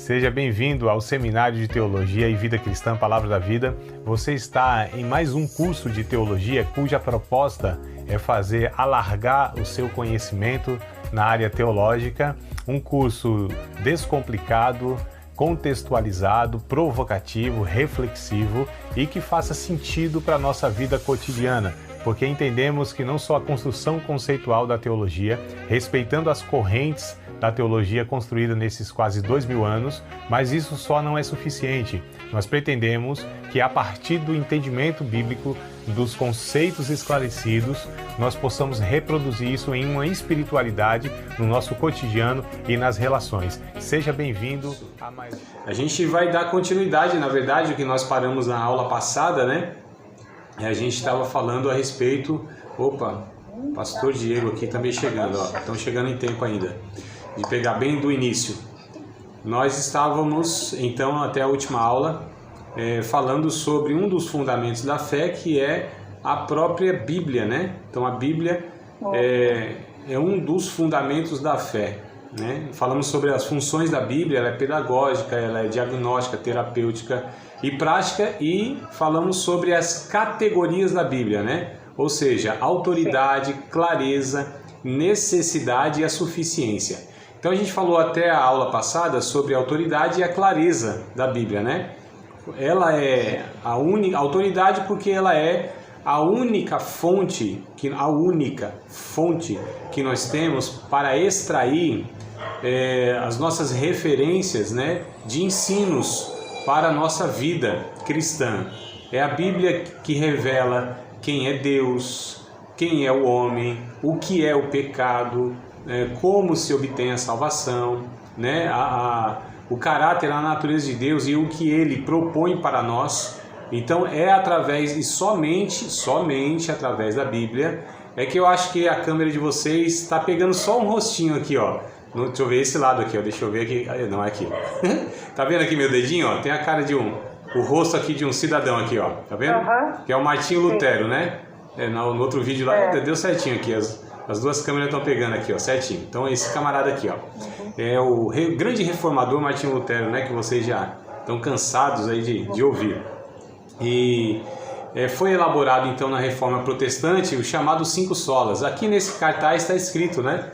Seja bem-vindo ao Seminário de Teologia e Vida Cristã, Palavra da Vida. Você está em mais um curso de teologia cuja proposta é fazer alargar o seu conhecimento na área teológica. Um curso descomplicado, contextualizado, provocativo, reflexivo e que faça sentido para a nossa vida cotidiana. Porque entendemos que não só a construção conceitual da teologia, respeitando as correntes da teologia construída nesses quase 2000 anos, mas isso só não é suficiente. Nós pretendemos que a partir do entendimento bíblico, dos conceitos esclarecidos, nós possamos reproduzir isso em uma espiritualidade no nosso cotidiano e nas relações. Seja bem-vindo a mais... A gente vai dar continuidade, na verdade, o que nós paramos na aula passada, né? A gente estava falando a respeito... Opa, pastor Diego aqui também chegando, ó. Estão chegando em tempo ainda. De pegar bem do início. Nós estávamos, então, até a última aula, falando sobre um dos fundamentos da fé, que é a própria Bíblia, né? Então, a Bíblia é um dos fundamentos da fé, né? Falamos sobre as funções da Bíblia, ela é pedagógica, ela é diagnóstica, terapêutica e prática, e falamos sobre as categorias da Bíblia, né? Ou seja, autoridade, clareza, necessidade e a suficiência. Então a gente falou até a aula passada sobre a autoridade e a clareza da Bíblia, né? Ela é a única autoridade porque ela é a única fonte que nós temos para extrair as nossas referências, né, de ensinos para a nossa vida cristã. É a Bíblia que revela quem é Deus, quem é o homem, o que é o pecado, como se obtém a salvação, né? O caráter, a natureza de Deus e o que Ele propõe para nós. Então é através e somente através da Bíblia. É que eu acho que a câmera de vocês está pegando só um rostinho aqui, ó. Deixa eu ver esse lado aqui, ó. Deixa eu ver aqui. Não, é aqui. Tá vendo aqui meu dedinho, ó? Tem a cara de o rosto aqui de um cidadão aqui, ó. Tá vendo? Que é o Martinho Lutero, né? No outro vídeo lá, deu certinho aqui. As duas câmeras estão pegando aqui, ó, certinho. Então esse camarada aqui, ó, é o grande reformador Martinho Lutero, né, que vocês já estão cansados aí de ouvir. E foi elaborado então na Reforma Protestante o chamado 5 solas. Aqui nesse cartaz está escrito, né,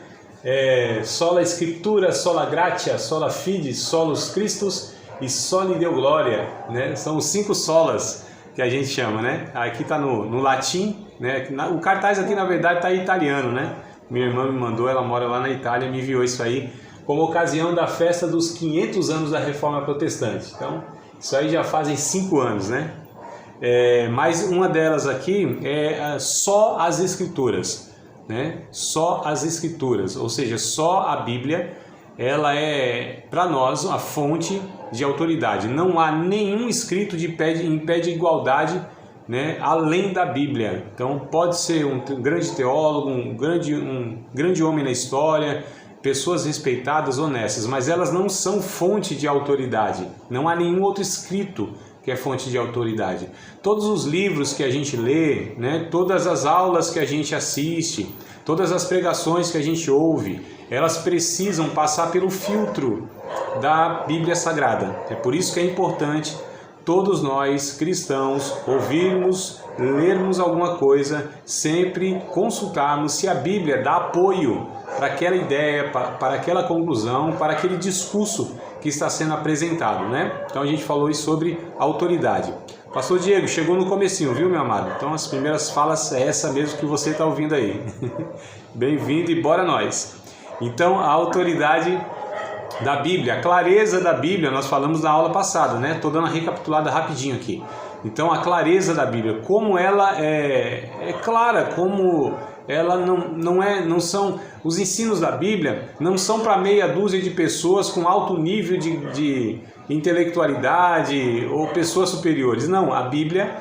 sola Scriptura, sola gratia, sola fide, solus Christus e soli Deo gloria, né? São os 5 solas que a gente chama, né? Aqui está no latim, né? O cartaz aqui na verdade está em italiano, né? Minha irmã me mandou, ela mora lá na Itália, me enviou isso aí como ocasião da festa dos 500 anos da Reforma Protestante. Então, isso aí já fazem 5 anos, né? Mas uma delas aqui é só as Escrituras, né? Só as Escrituras, ou seja, só a Bíblia, ela é para nós a fonte de autoridade. Não há nenhum escrito de em pé de igualdade, né, além da Bíblia. Então pode ser um grande teólogo, um grande homem na história, pessoas respeitadas, honestas, mas elas não são fonte de autoridade. Não há nenhum outro escrito que é fonte de autoridade. Todos os livros que a gente lê, né, todas as aulas que a gente assiste, todas as pregações que a gente ouve, elas precisam passar pelo filtro da Bíblia Sagrada. É por isso que é importante todos nós, cristãos, ouvirmos, lermos alguma coisa, sempre consultarmos se a Bíblia dá apoio para aquela ideia, para aquela conclusão, para aquele discurso que está sendo apresentado, né? Então a gente falou aí sobre autoridade. Pastor Diego, chegou no comecinho, viu, meu amado? Então as primeiras falas é essa mesmo que você está ouvindo aí. Bem-vindo e bora nós! Então a autoridade da Bíblia, a clareza da Bíblia, nós falamos na aula passada, né? Estou dando uma recapitulada rapidinho aqui. Então a clareza da Bíblia, como ela é clara, como ela não são, os ensinos da Bíblia não são para meia dúzia de pessoas com alto nível de intelectualidade ou pessoas superiores. Não, a Bíblia,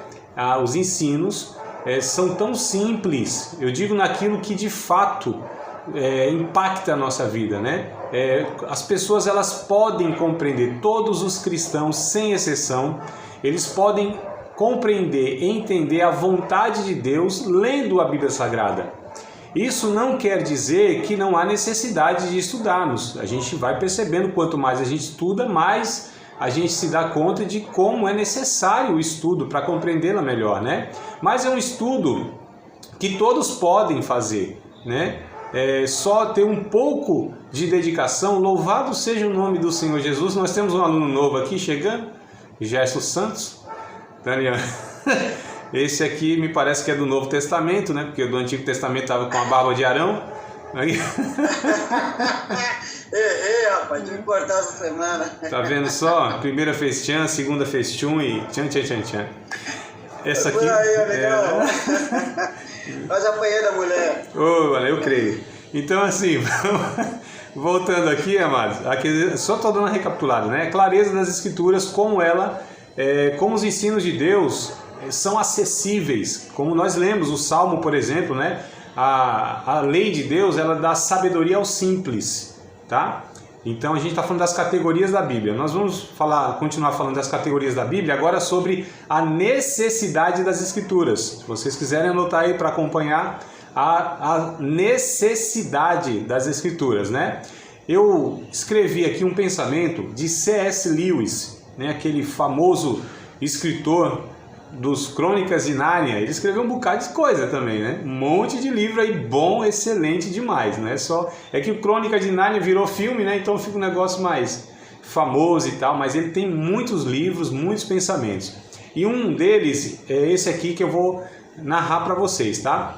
os ensinos são tão simples, eu digo naquilo que de fato impacta a nossa vida, né? As pessoas elas podem compreender, todos os cristãos sem exceção, eles podem compreender e entender a vontade de Deus lendo a Bíblia Sagrada. Isso não quer dizer que não há necessidade de estudarmos. A gente vai percebendo, quanto mais a gente estuda, mais a gente se dá conta de como é necessário o estudo para compreendê-la melhor, né? Mas é um estudo que todos podem fazer, né? É só ter um pouco de dedicação. Louvado seja o nome do Senhor Jesus. Nós temos um aluno novo aqui chegando, Gerson Santos. Daniel, esse aqui me parece que é do Novo Testamento, né? Porque do Antigo Testamento estava com a barba de Arão. Aí... Errei, rapaz, tive que cortar essa semana. Tá vendo só? Primeira fez tchan, segunda fez tchum e tchan, tchan, tchan, tchan. Essa aqui... Por aí, amigão. Mas apanhei da mulher. Oh, eu creio. Então, assim, voltando aqui, amados, aqui, só estou dando uma recapitulada, né? Clareza das Escrituras, como como os ensinos de Deus são acessíveis. Como nós lemos o Salmo, por exemplo, né? A lei de Deus, ela dá sabedoria ao simples, tá? Então a gente está falando das categorias da Bíblia. Nós vamos continuar falando das categorias da Bíblia agora sobre a necessidade das Escrituras. Se vocês quiserem anotar aí para acompanhar a necessidade das Escrituras, né? Eu escrevi aqui um pensamento de C.S. Lewis, né? Aquele famoso escritor dos Crônicas de Nárnia. Ele escreveu um bocado de coisa também, né? Um monte de livro aí bom, excelente demais, não é só... É que o Crônica de Nárnia virou filme, né? Então fica um negócio mais famoso e tal, mas ele tem muitos livros, muitos pensamentos. E um deles é esse aqui que eu vou narrar para vocês, tá?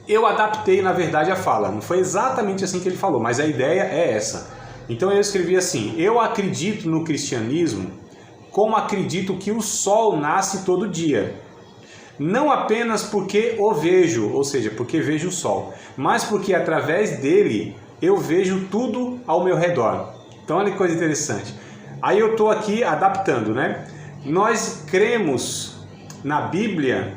Eu adaptei, na verdade, a fala. Não foi exatamente assim que ele falou, mas a ideia é essa. Então eu escrevi assim: eu acredito no cristianismo como acredito que o sol nasce todo dia. Não apenas porque o vejo, ou seja, porque vejo o sol, mas porque através dele eu vejo tudo ao meu redor. Então olha que coisa interessante. Aí eu estou aqui adaptando, né? Nós cremos na Bíblia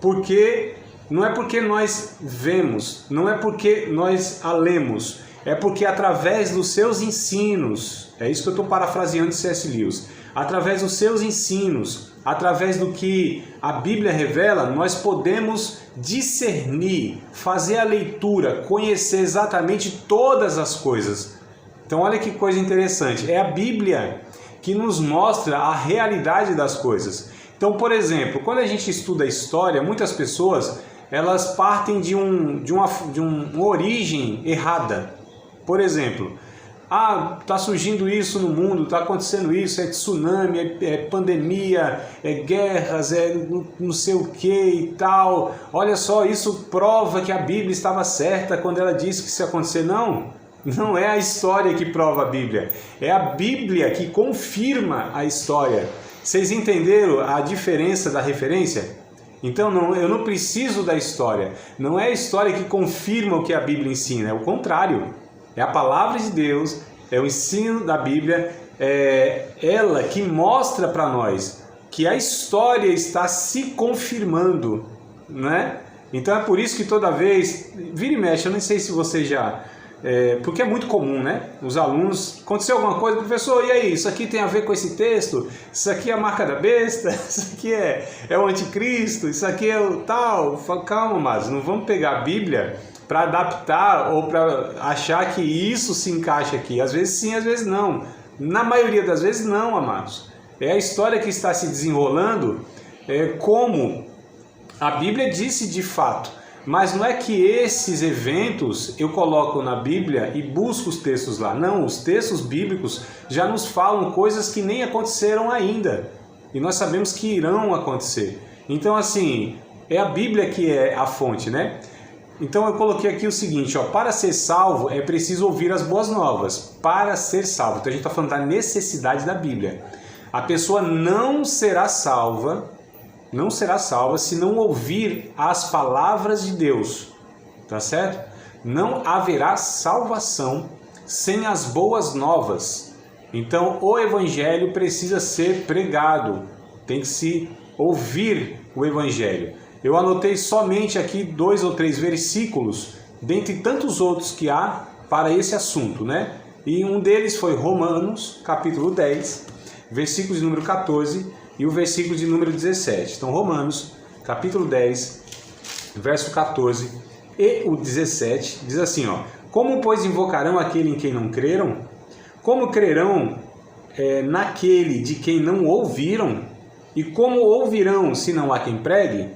porque não é porque nós vemos, não é porque nós a lemos, é porque através dos seus ensinos, é isso que eu estou parafraseando de C.S. Lewis, através dos seus ensinos, através do que a Bíblia revela, nós podemos discernir, fazer a leitura, conhecer exatamente todas as coisas. Então olha que coisa interessante, é a Bíblia que nos mostra a realidade das coisas. Então, por exemplo, quando a gente estuda a história, muitas pessoas elas partem de uma origem errada. Por exemplo, está surgindo isso no mundo, está acontecendo isso, é tsunami, é pandemia, é guerras, é não sei o que e tal. Olha só, isso prova que a Bíblia estava certa quando ela disse que isso ia acontecer. Não é a história que prova a Bíblia, é a Bíblia que confirma a história. Vocês entenderam a diferença da referência? Então eu não preciso da história, não é a história que confirma o que a Bíblia ensina, é o contrário. É a palavra de Deus, é o ensino da Bíblia, é ela que mostra para nós que a história está se confirmando, né? Então é por isso que toda vez, vira e mexe, eu não sei se você já... porque é muito comum, né? Os alunos, aconteceu alguma coisa, professor, e aí, isso aqui tem a ver com esse texto? Isso aqui é a marca da besta? Isso aqui é o anticristo? Isso aqui é o tal? Calma, mas não vamos pegar a Bíblia para adaptar ou para achar que isso se encaixa aqui. Às vezes sim, às vezes não. Na maioria das vezes não, amados. É a história que está se desenrolando como a Bíblia disse de fato. Mas não é que esses eventos eu coloco na Bíblia e busco os textos lá. Não, os textos bíblicos já nos falam coisas que nem aconteceram ainda. E nós sabemos que irão acontecer. Então, assim, é a Bíblia que é a fonte, né? Então eu coloquei aqui o seguinte, ó, para ser salvo é preciso ouvir as boas novas. Para ser salvo. Então a gente está falando da necessidade da Bíblia. A pessoa não será salva se não ouvir as palavras de Deus, tá certo? Não haverá salvação sem as boas novas. Então o Evangelho precisa ser pregado, tem que se ouvir o Evangelho. Eu anotei somente aqui 2 ou 3 versículos, dentre tantos outros que há para esse assunto, né? E um deles foi Romanos, capítulo 10, versículo de número 14, e o versículo de número 17. Então, Romanos, capítulo 10, verso 14 E o 17 diz assim, ó: como, pois, invocarão aquele em quem não creram? Como crerão naquele de quem não ouviram? E como ouvirão se não há quem pregue?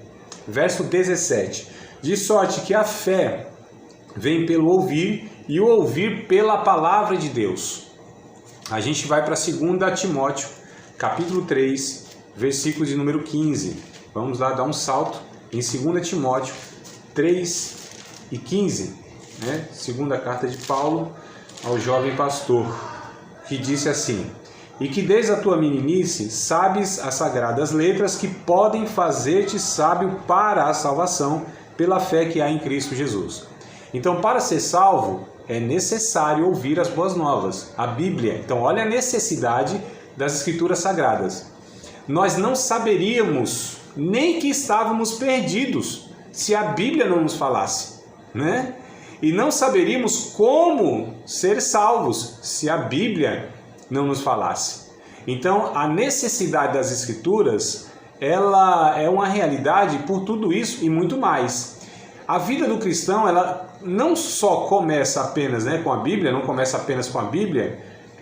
Verso 17: de sorte que a fé vem pelo ouvir, e o ouvir pela palavra de Deus. A gente vai para 2 Timóteo, capítulo 3, versículo de número 15. Vamos lá dar um salto em 2 Timóteo 3 e 15, né? Segunda carta de Paulo ao jovem pastor, que disse assim: e que desde a tua meninice sabes as sagradas letras que podem fazer-te sábio para a salvação pela fé que há em Cristo Jesus. Então, para ser salvo, é necessário ouvir as boas novas, a Bíblia. Então, olha a necessidade das Escrituras Sagradas. Nós não saberíamos nem que estávamos perdidos se a Bíblia não nos falasse, né? E não saberíamos como ser salvos se a Bíblia não nos falasse. Então, a necessidade das Escrituras, ela é uma realidade por tudo isso e muito mais. A vida do cristão, ela não só começa apenas, né, com a Bíblia, não começa apenas com a Bíblia,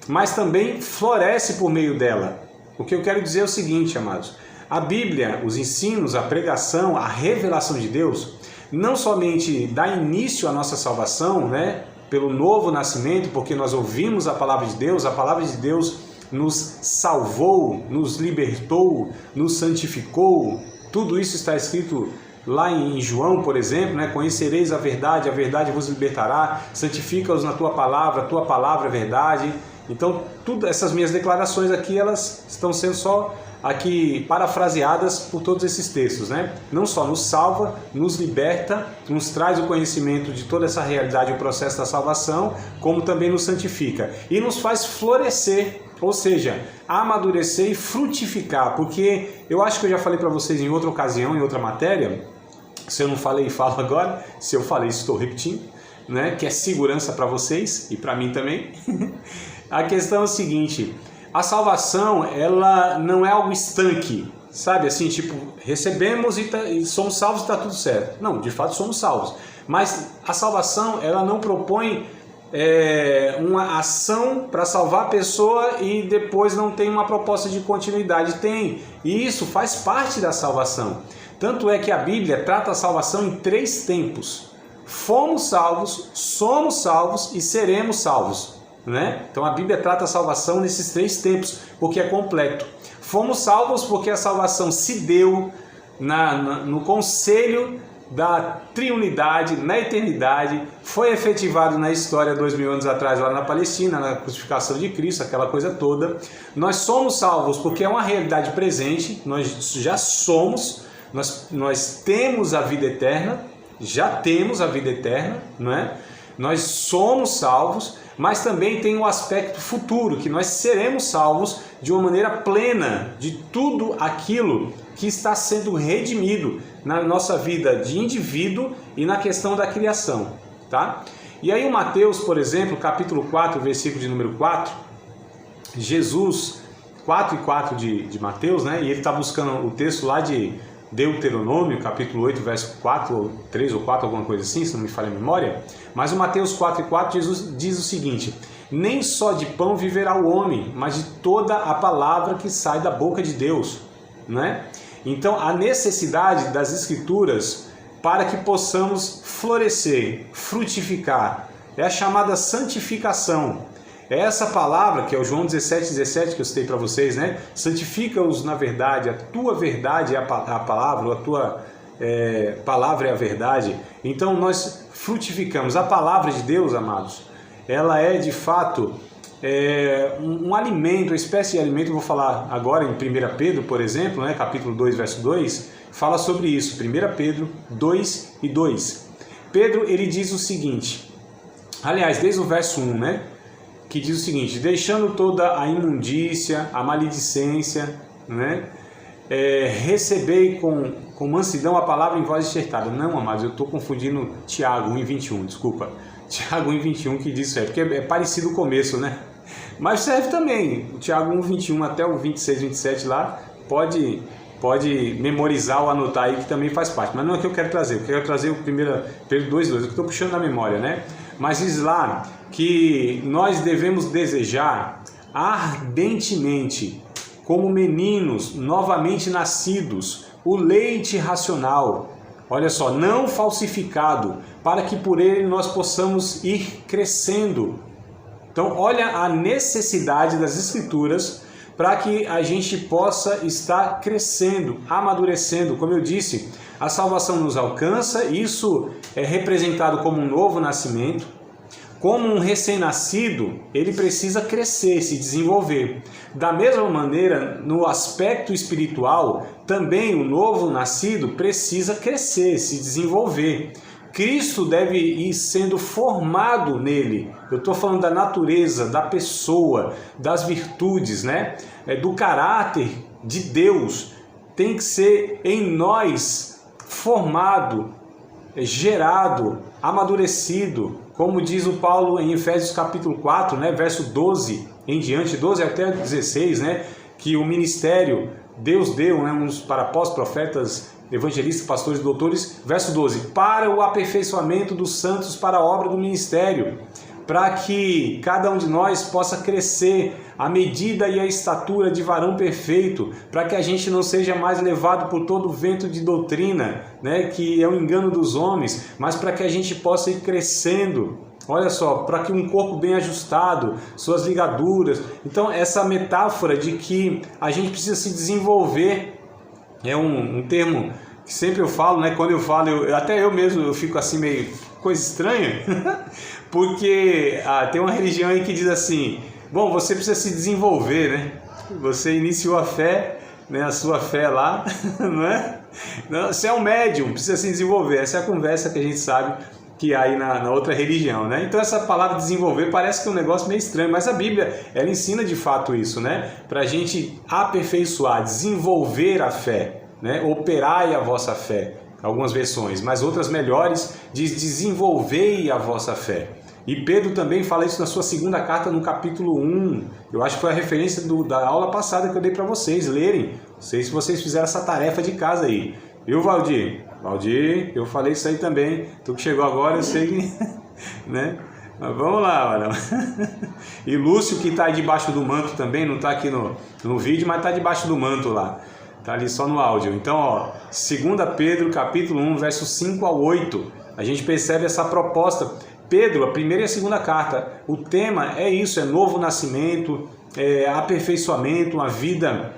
mas também floresce por meio dela. O que eu quero dizer é o seguinte, amados: a Bíblia, os ensinos, a pregação, a revelação de Deus, não somente dá início à nossa salvação, né, pelo novo nascimento, porque nós ouvimos a palavra de Deus nos salvou, nos libertou, nos santificou. Tudo isso está escrito lá em João, por exemplo, né? Conhecereis a verdade vos libertará, santifica-os na tua palavra, a tua palavra é verdade. Então, todas essas minhas declarações aqui, elas estão sendo só aqui parafraseadas por todos esses textos, né? Não só nos salva, nos liberta, nos traz o conhecimento de toda essa realidade, o processo da salvação, como também nos santifica e nos faz florescer, ou seja, amadurecer e frutificar, porque eu acho que eu já falei para vocês em outra ocasião, em outra matéria. Se eu não falei, falo agora. Se eu falei, estou repetindo, né? Que é segurança para vocês e para mim também. A questão é o seguinte: a salvação, ela não é algo estanque, sabe? Assim, tipo, recebemos e somos salvos e está tudo certo. Não, de fato somos salvos. Mas a salvação, ela não propõe uma ação para salvar a pessoa e depois não tem uma proposta de continuidade. Tem. E isso faz parte da salvação. Tanto é que a Bíblia trata a salvação em 3 tempos. Fomos salvos, somos salvos e seremos salvos, né? Então a Bíblia trata a salvação nesses 3 tempos, porque é completo. Fomos salvos porque a salvação se deu no conselho da triunidade, na eternidade, foi efetivado na história 2000 anos atrás lá na Palestina, na crucificação de Cristo, aquela coisa toda. Nós somos salvos porque é uma realidade presente, nós já somos. Nós temos a vida eterna, já temos a vida eterna, não é? Nós somos salvos, mas também tem um aspecto futuro, que nós seremos salvos de uma maneira plena de tudo aquilo que está sendo redimido na nossa vida de indivíduo e na questão da criação, tá? E aí o Mateus, por exemplo, capítulo 4, versículo de número 4, Jesus, 4 e 4 de Mateus, né? E ele está buscando o texto lá de Deuteronômio, capítulo 8, verso 4, ou 3 ou 4, alguma coisa assim, se não me falha a memória. Mas o Mateus 4 e 4, Jesus diz o seguinte: nem só de pão viverá o homem, mas de toda a palavra que sai da boca de Deus, né? Então, a necessidade das Escrituras para que possamos florescer, frutificar, é a chamada santificação. É essa palavra, que é o João 17,17 que eu citei para vocês, né? Santifica-os na verdade, a tua verdade é a palavra, a tua palavra é a verdade. Então nós frutificamos. A palavra de Deus, amados, ela é de fato um alimento, uma espécie de alimento. Eu vou falar agora em 1 Pedro, por exemplo, né? Capítulo 2, verso 2, fala sobre isso. 1 Pedro 2 e 2. Pedro, ele diz o seguinte, aliás, desde o verso 1, né? Que diz o seguinte: deixando toda a imundícia, a maledicência, né? Recebei com mansidão a palavra em voz enxertada. Não, amados, eu estou confundindo Tiago 1,21, desculpa. Tiago 1,21 que diz isso aí, porque é parecido o começo, né? Mas serve também. O Tiago 1,21 até o 26, 27 lá, pode pode memorizar ou anotar aí, que também faz parte. Mas não é o que eu quero trazer. Eu quero trazer o primeiro Pedro 2,2, eu estou puxando na memória, né? Mas diz lá que nós devemos desejar ardentemente, como meninos novamente nascidos, o leite racional, olha só, não falsificado, para que por ele nós possamos ir crescendo. Então, olha a necessidade das Escrituras para que a gente possa estar crescendo, amadurecendo. Como eu disse, a salvação nos alcança, isso é representado como um novo nascimento. Como um recém-nascido, ele precisa crescer, se desenvolver. Da mesma maneira, no aspecto espiritual, também o novo nascido precisa crescer, se desenvolver. Cristo deve ir sendo formado nele. Eu estou falando da natureza, da pessoa, das virtudes, né? Do caráter de Deus. Tem que ser em nós formado, gerado, amadurecido, como diz o Paulo em Efésios capítulo 4, né, verso 12 em diante, 12 até 16, né, que o ministério Deus deu, né, uns para apóstolos, profetas, evangelistas, pastores e doutores, verso 12, para o aperfeiçoamento dos santos para a obra do ministério, para que cada um de nós possa crescer à medida e à estatura de varão perfeito, para que a gente não seja mais levado por todo o vento de doutrina, né, que é o engano dos homens, mas para que a gente possa ir crescendo. Olha só, para que um corpo bem ajustado, suas ligaduras. Então, essa metáfora de que a gente precisa se desenvolver é um termo que sempre eu falo, né? Quando eu falo, até eu mesmo eu fico assim meio coisa estranha, porque tem uma religião aí que diz assim: bom, você precisa se desenvolver, né? Você iniciou a fé, né? A sua fé lá, não é? Não, você é um médium, precisa se desenvolver. Essa é a conversa que a gente sabe que há aí na outra religião, né? Então essa palavra desenvolver parece que é um negócio meio estranho, mas a Bíblia, ela ensina de fato isso, né? Para a gente aperfeiçoar, desenvolver a fé, né? Operai a vossa fé, algumas versões, mas outras melhores diz desenvolvei a vossa fé. E Pedro também fala isso na sua segunda carta, no capítulo 1. Eu acho que foi a referência da aula passada que eu dei para vocês lerem. Não sei se vocês fizeram essa tarefa de casa aí. Viu, Valdir? Valdir, eu falei isso aí também. Tu que chegou agora, eu sei que... né? Mas vamos lá, olha. E Lúcio, que está aí debaixo do manto também, não está aqui no vídeo, mas está debaixo do manto lá. Está ali só no áudio. Então, ó, 2 Pedro, capítulo 1, versos 5 ao 8. A gente percebe essa proposta. Pedro, a primeira e a segunda carta, o tema é isso, é novo nascimento, é aperfeiçoamento, uma vida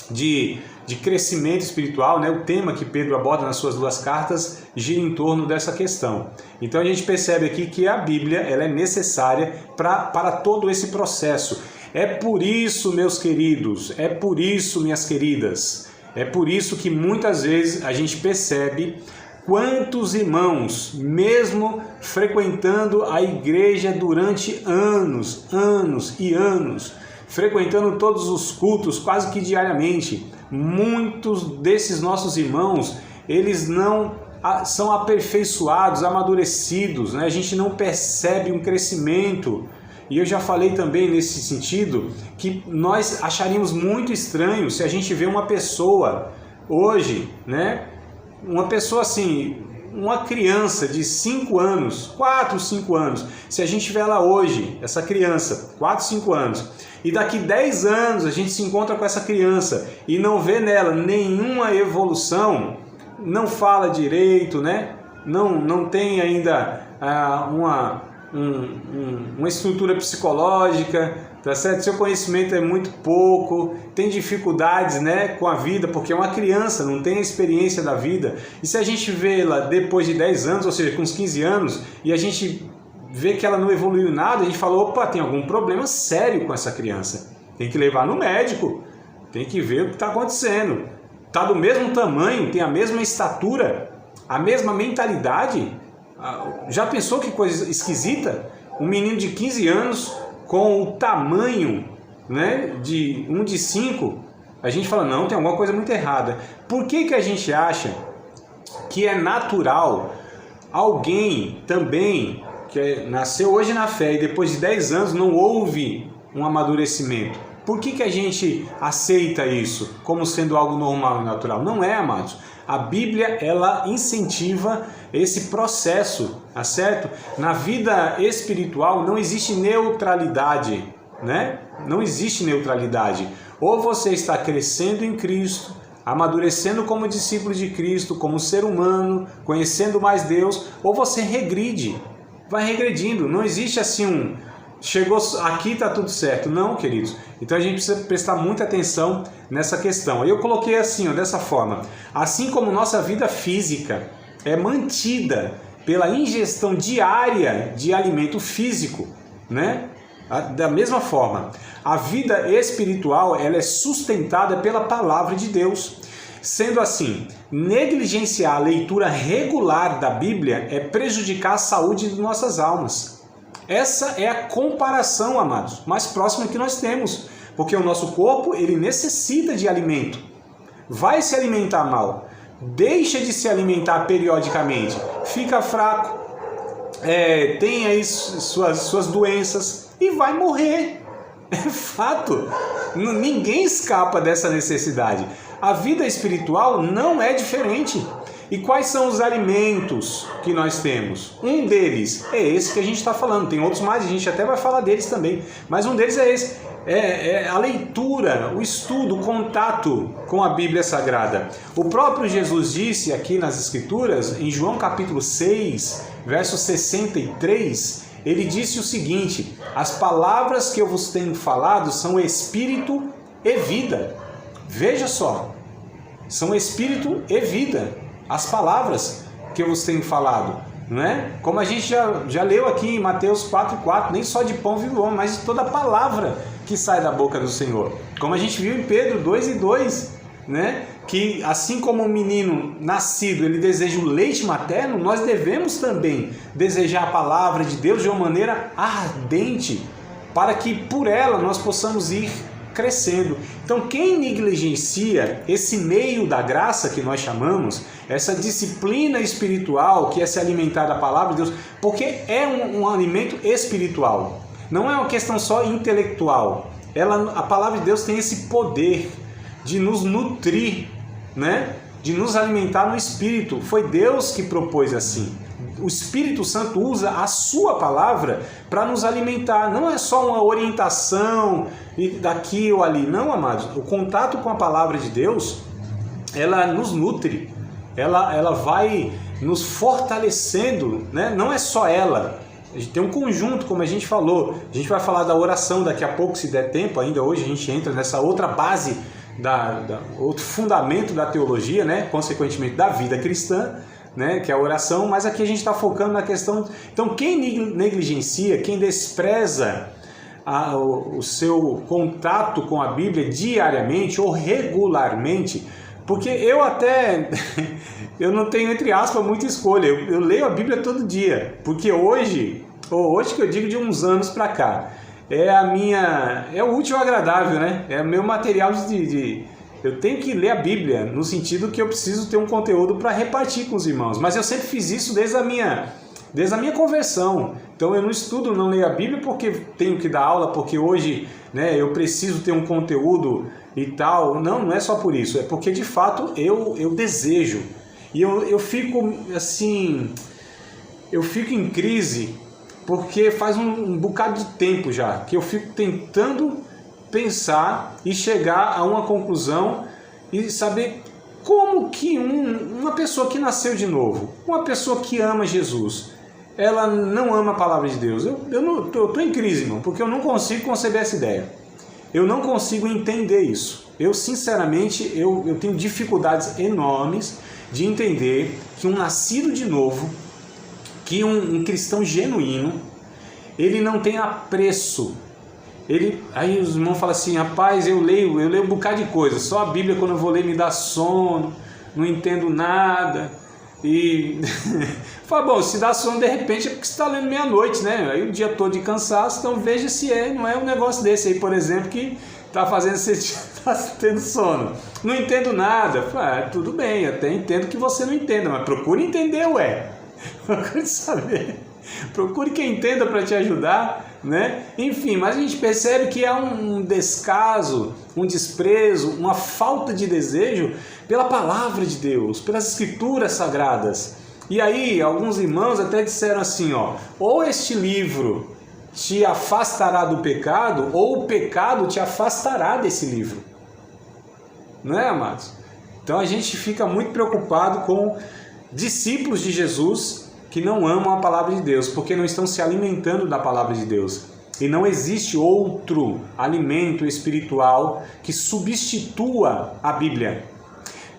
de crescimento espiritual, né? O tema que Pedro aborda nas suas duas cartas gira em torno dessa questão. Então a gente percebe aqui que a Bíblia ela é necessária para todo esse processo. É por isso, meus queridos, é por isso, minhas queridas, é por isso que muitas vezes a gente percebe quantos irmãos, mesmo frequentando a igreja durante anos e anos, frequentando todos os cultos quase que diariamente, muitos desses nossos irmãos, eles não são aperfeiçoados, amadurecidos, né? A gente não percebe um crescimento. E eu já falei também nesse sentido que nós acharíamos muito estranho se a gente vê uma pessoa hoje, né? Uma pessoa assim, uma criança de 5 anos, 4, 5 anos, se a gente vê ela hoje, essa criança, 4, 5 anos, e daqui 10 anos a gente se encontra com essa criança e não vê nela nenhuma evolução, não fala direito, né? Não tem ainda uma estrutura psicológica, tá certo? Seu conhecimento é muito pouco, tem dificuldades, né, com a vida, porque é uma criança, não tem a experiência da vida. E se a gente vê-la depois de 10 anos, ou seja, com uns 15 anos, e a gente vê que ela não evoluiu nada, a gente fala, opa, tem algum problema sério com essa criança. Tem que levar no médico, tem que ver o que está acontecendo. Está do mesmo tamanho, tem a mesma estatura, a mesma mentalidade. Já pensou que coisa esquisita? Um menino de 15 anos com o tamanho, né, de 1 de 5, a gente fala, não, tem alguma coisa muito errada. Por que a gente acha que é natural alguém também que nasceu hoje na fé e depois de 10 anos não houve um amadurecimento? Por que a gente aceita isso como sendo algo normal e natural? Não é, amados. A Bíblia, ela incentiva esse processo, tá certo? Na vida espiritual não existe neutralidade, né? Não existe neutralidade. Ou você está crescendo em Cristo, amadurecendo como discípulo de Cristo, como ser humano, conhecendo mais Deus, ou você regride, vai regredindo. Não existe assim chegou aqui, está tudo certo. Não, queridos. Então a gente precisa prestar muita atenção nessa questão. Eu coloquei assim, dessa forma. Assim como nossa vida física é mantida pela ingestão diária de alimento físico, né? Da mesma forma, a vida espiritual ela é sustentada pela palavra de Deus. Sendo assim, negligenciar a leitura regular da Bíblia é prejudicar a saúde de nossas almas. Essa é a comparação, amados, mais próxima que nós temos, porque o nosso corpo ele necessita de alimento. Vai se alimentar mal, deixa de se alimentar periodicamente, fica fraco, tem aí suas doenças e vai morrer. É fato, ninguém escapa dessa necessidade. A vida espiritual não é diferente. E quais são os alimentos que nós temos? Um deles é esse que a gente está falando. Tem outros mais, a gente até vai falar deles também. Mas um deles é esse. É a leitura, o estudo, o contato com a Bíblia Sagrada. O próprio Jesus disse aqui nas Escrituras, em João capítulo 6, verso 63, ele disse o seguinte: as palavras que eu vos tenho falado são espírito e vida. Veja só, são espírito e vida. As palavras que eu vos tenho falado, não é? Como a gente já leu aqui em Mateus 4,4, nem só de pão vive o homem, mas de toda a palavra que sai da boca do Senhor. Como a gente viu em Pedro 2,2, né? Que assim como um menino nascido, ele deseja o leite materno, nós devemos também desejar a palavra de Deus de uma maneira ardente, para que por ela nós possamos ir crescendo. Então quem negligencia esse meio da graça que nós chamamos, essa disciplina espiritual que é se alimentar da palavra de Deus, porque é um alimento espiritual, não é uma questão só intelectual. A palavra de Deus tem esse poder de nos nutrir, né? De nos alimentar no Espírito. Foi Deus que propôs assim. O Espírito Santo usa a sua palavra para nos alimentar. Não é só uma orientação daqui ou ali. Não, amados. O contato com a palavra de Deus, ela nos nutre. Ela vai nos fortalecendo, né? Não é só ela. A gente tem um conjunto, como a gente falou. A gente vai falar da oração daqui a pouco, se der tempo ainda. Hoje a gente entra nessa outra base, outro fundamento da teologia, né? Consequentemente da vida cristã, né? Que é a oração. Mas aqui a gente está focando na questão. Então quem negligencia, quem despreza o seu contato com a Bíblia diariamente ou regularmente, porque eu não tenho, entre aspas, muita escolha. Eu leio a Bíblia todo dia, porque hoje que eu digo de uns anos para cá, é o útil e agradável, né? É o meu material eu tenho que ler a Bíblia, no sentido que eu preciso ter um conteúdo para repartir com os irmãos. Mas eu sempre fiz isso desde a minha conversão. Então eu não estudo, não leio a Bíblia porque tenho que dar aula, porque hoje, né, eu preciso ter um conteúdo e tal. Não é só por isso, é porque de fato eu desejo. E eu fico assim, eu fico em crise, porque faz um bocado de tempo já que eu fico tentando pensar e chegar a uma conclusão e saber como que uma pessoa que nasceu de novo, uma pessoa que ama Jesus, ela não ama a palavra de Deus. Eu tô em crise, irmão, porque eu não consigo conceber essa ideia. Eu não consigo entender isso. Eu, sinceramente, eu tenho dificuldades enormes de entender que um nascido de novo, que um cristão genuíno, ele não tem apreço. Aí os irmãos falam assim: rapaz, eu leio um bocado de coisa, só a Bíblia quando eu vou ler me dá sono, não entendo nada. E fala, bom, se dá sono de repente é porque você está lendo meia-noite, né? Aí o dia todo de cansaço, então veja se não é um negócio desse aí, por exemplo, que está fazendo você estar tendo sono. Não entendo nada. Fala, tudo bem, até entendo que você não entenda, mas procure entender, procure saber. Procure quem entenda para te ajudar, né? Enfim, mas a gente percebe que há um descaso, um desprezo, uma falta de desejo pela palavra de Deus, pelas escrituras sagradas. E aí, alguns irmãos até disseram assim, ó, ou este livro te afastará do pecado, ou o pecado te afastará desse livro. Não é, amados? Então a gente fica muito preocupado com discípulos de Jesus que não amam a palavra de Deus, porque não estão se alimentando da palavra de Deus. E não existe outro alimento espiritual que substitua a Bíblia.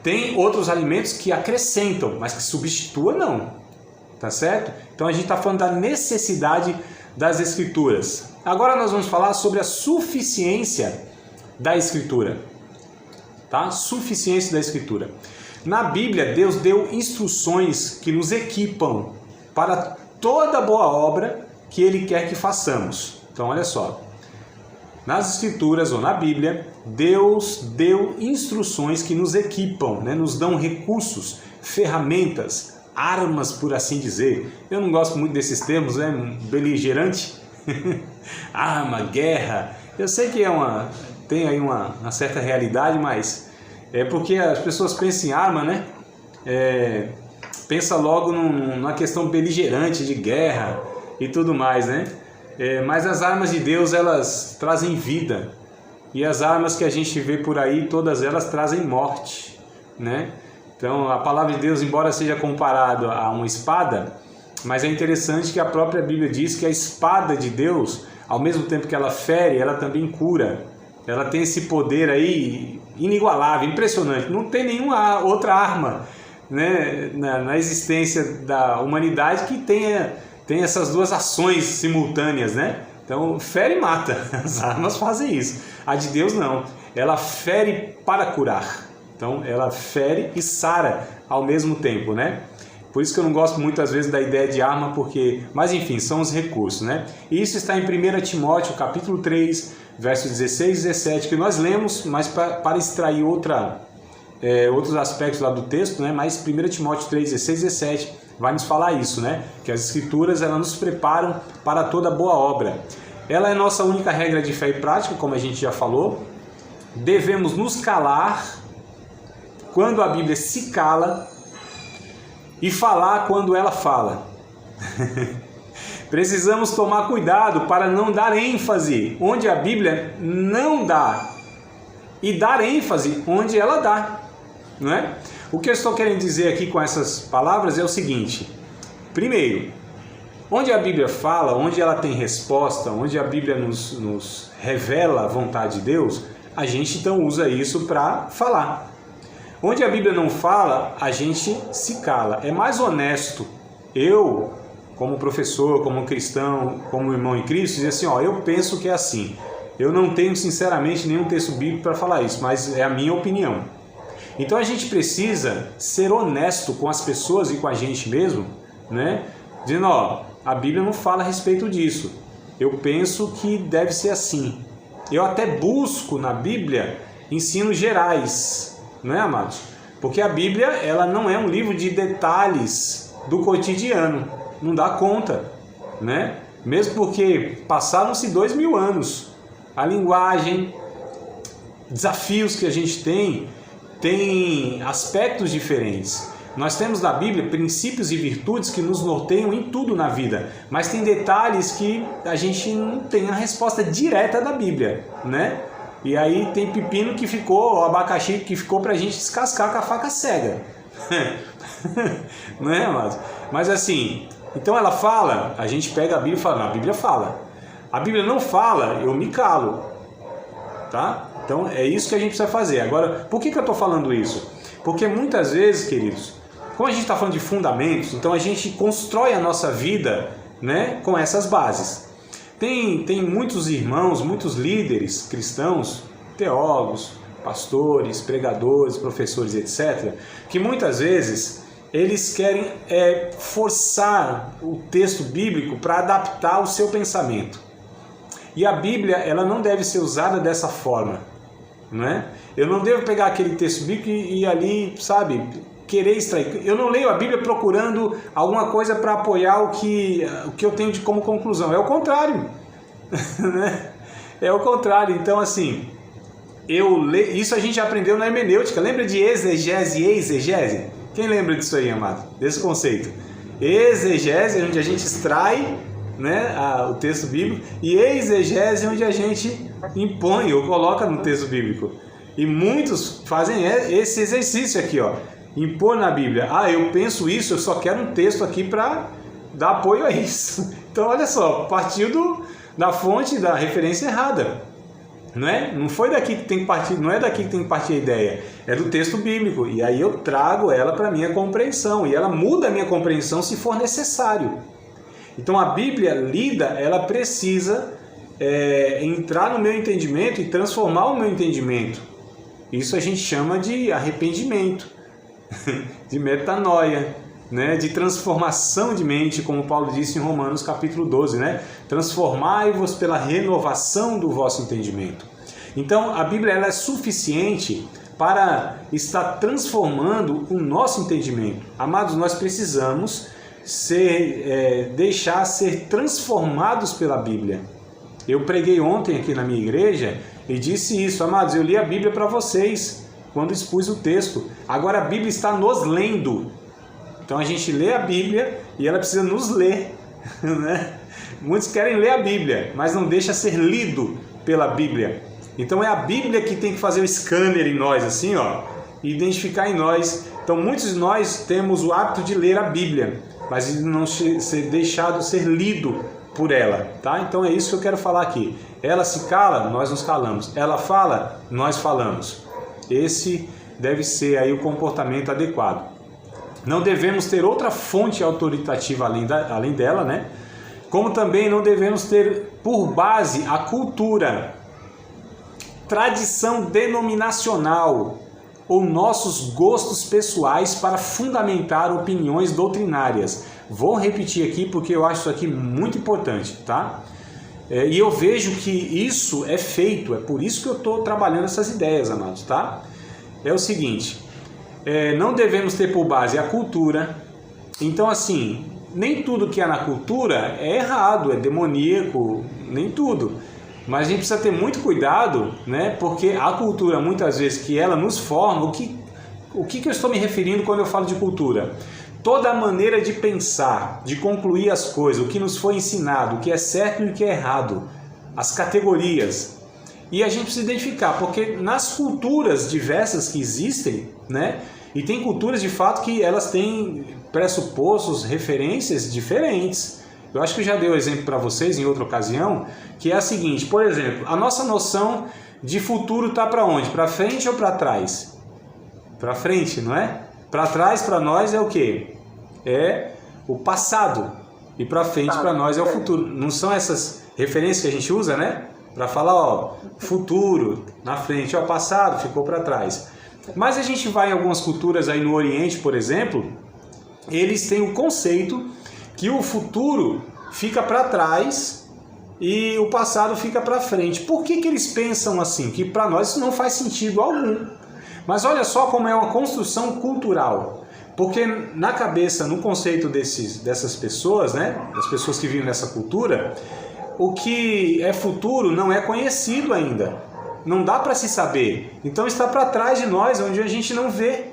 Tem outros alimentos que acrescentam, mas que substitua não. Tá certo? Então a gente está falando da necessidade das Escrituras. Agora nós vamos falar sobre a suficiência da Escritura. Tá? Suficiência da Escritura. Na Bíblia, Deus deu instruções que nos equipam para toda boa obra que Ele quer que façamos. Então, olha só. Nas Escrituras ou na Bíblia, Deus deu instruções que nos equipam, né? Nos dão recursos, ferramentas, armas, por assim dizer. Eu não gosto muito desses termos, né? Beligerante, arma, guerra. Eu sei que tem aí uma certa realidade, mas é porque as pessoas pensam em arma, né? Pensa logo numa questão beligerante de guerra e tudo mais, né? Mas as armas de Deus, elas trazem vida. E as armas que a gente vê por aí, todas elas trazem morte, né? Então, a palavra de Deus, embora seja comparado a uma espada, mas é interessante que a própria Bíblia diz que a espada de Deus, ao mesmo tempo que ela fere, ela também cura. Ela tem esse poder aí inigualável, impressionante. Não tem nenhuma outra arma, né, na existência da humanidade que tenha essas duas ações simultâneas, né? Então, fere e mata. As armas fazem isso. A de Deus não. Ela fere para curar. Então, ela fere e sara ao mesmo tempo, né? Por isso que eu não gosto muito, às vezes, da ideia de arma, porque... Mas, enfim, são os recursos, né? E isso está em 1 Timóteo, capítulo 3, versos 16 e 17, que nós lemos, mas para extrair outros aspectos lá do texto, né? Mas 1 Timóteo 3, 16 e 17 vai nos falar isso, né? Que as Escrituras, elas nos preparam para toda boa obra. Ela é nossa única regra de fé e prática, como a gente já falou. Devemos nos calar quando a Bíblia se cala e falar quando ela fala. Precisamos tomar cuidado para não dar ênfase onde a Bíblia não dá e dar ênfase onde ela dá, não é? O que eu estou querendo dizer aqui com essas palavras é o seguinte: primeiro, onde a Bíblia fala, onde ela tem resposta, onde a Bíblia nos revela a vontade de Deus, a gente então usa isso para falar. Onde a Bíblia não fala, a gente se cala. É mais honesto eu, como professor, como cristão, como irmão em Cristo, dizer assim, ó, eu penso que é assim. Eu não tenho, sinceramente, nenhum texto bíblico para falar isso, mas é a minha opinião. Então a gente precisa ser honesto com as pessoas e com a gente mesmo, né? Dizendo, ó, a Bíblia não fala a respeito disso. Eu penso que deve ser assim. Eu até busco na Bíblia ensinos gerais, não é, amados? Porque a Bíblia, ela não é um livro de detalhes do cotidiano. Não dá conta, né? Mesmo porque passaram-se 2000 anos. A linguagem, desafios que a gente tem aspectos diferentes. Nós temos na Bíblia princípios e virtudes que nos norteiam em tudo na vida, mas tem detalhes que a gente não tem a resposta direta da Bíblia, né? E aí tem pepino que ficou, o abacaxi que ficou pra gente descascar com a faca cega. Não é, amados? Mas assim, então ela fala, a gente pega a Bíblia e fala, não, a Bíblia fala. A Bíblia não fala, eu me calo, tá? Então é isso que a gente precisa fazer. Agora, por que eu estou falando isso? Porque muitas vezes, queridos, como a gente está falando de fundamentos, então a gente constrói a nossa vida, né, com essas bases. Tem muitos irmãos, muitos líderes cristãos, teólogos, pastores, pregadores, professores, etc., que muitas vezes eles querem forçar o texto bíblico para adaptar o seu pensamento. E a Bíblia, ela não deve ser usada dessa forma, não é? Eu não devo pegar aquele texto bíblico e ali, sabe, querer extrair. Eu não leio a Bíblia procurando alguma coisa para apoiar o que eu tenho como conclusão. É o contrário. né? É o contrário. Então, assim, isso a gente aprendeu na hermenêutica. Lembra de exegese e exegese? Quem lembra disso aí, amado? Desse conceito. Exegese é onde a gente extrai, né, o texto bíblico, e exegese é onde a gente impõe ou coloca no texto bíblico. E muitos fazem esse exercício aqui, ó, impor na Bíblia. Ah, eu penso isso, eu só quero um texto aqui para dar apoio a isso. Então, olha só, partiu da fonte, da referência errada. Não é? Não foi daqui que tem que partir, não é daqui que tem que partir a ideia, é do texto bíblico. E aí eu trago ela para a minha compreensão, e ela muda a minha compreensão se for necessário. Então, a Bíblia lida, ela precisa entrar no meu entendimento e transformar o meu entendimento. Isso a gente chama de arrependimento, de metanoia, né? De transformação de mente, como Paulo disse em Romanos capítulo 12, né? Transformai-vos pela renovação do vosso entendimento. Então, a Bíblia ela é suficiente para estar transformando o nosso entendimento. Amados, nós precisamos deixar ser transformados pela Bíblia. Eu preguei ontem aqui na minha igreja e disse isso, amados, eu li a Bíblia para vocês quando expus o texto. Agora a Bíblia está nos lendo. Então a gente lê a Bíblia e ela precisa nos ler, né? Muitos querem ler a Bíblia, mas não deixa ser lido pela Bíblia. Então é a Bíblia que tem que fazer o scanner em nós, assim, ó, e identificar em nós. Então muitos de nós temos o hábito de ler a Bíblia, mas não ser deixado ser lido por ela, tá? Então é isso que eu quero falar aqui. Ela se cala, nós nos calamos. Ela fala, nós falamos. Esse deve ser aí o comportamento adequado. Não devemos ter outra fonte autoritativa além dela, né? Como também não devemos ter por base a cultura, tradição denominacional ou nossos gostos pessoais para fundamentar opiniões doutrinárias. Vou repetir aqui porque eu acho isso aqui muito importante, tá? E eu vejo que isso é feito, é por isso que eu estou trabalhando essas ideias, amados, tá? É o seguinte, não devemos ter por base a cultura. Então, assim, nem tudo que há na cultura é errado, é demoníaco, nem tudo. Mas a gente precisa ter muito cuidado, né? Porque a cultura, muitas vezes, que ela nos forma, o que eu estou me referindo quando eu falo de cultura? Toda a maneira de pensar, de concluir as coisas, o que nos foi ensinado, o que é certo e o que é errado, as categorias. E a gente precisa identificar, porque nas culturas diversas que existem, né? E tem culturas de fato que elas têm pressupostos, referências diferentes. Eu acho que eu já dei o exemplo para vocês em outra ocasião, que é a seguinte, por exemplo, a nossa noção de futuro está para onde? Para frente ou para trás? Para frente, não é? Para trás para nós é o quê? É o passado. E para frente para nós é o futuro. Não são essas referências que a gente usa, né? Para falar, ó, futuro, na frente, ó, passado, ficou para trás. Mas a gente vai em algumas culturas aí no Oriente, por exemplo, eles têm o conceito que o futuro fica para trás e o passado fica para frente. Por que eles pensam assim? Que para nós isso não faz sentido algum. Mas olha só como é uma construção cultural. Porque na cabeça, no conceito dessas pessoas, né, das pessoas que vivem nessa cultura, o que é futuro não é conhecido ainda. Não dá para se saber. Então está para trás de nós, onde a gente não vê.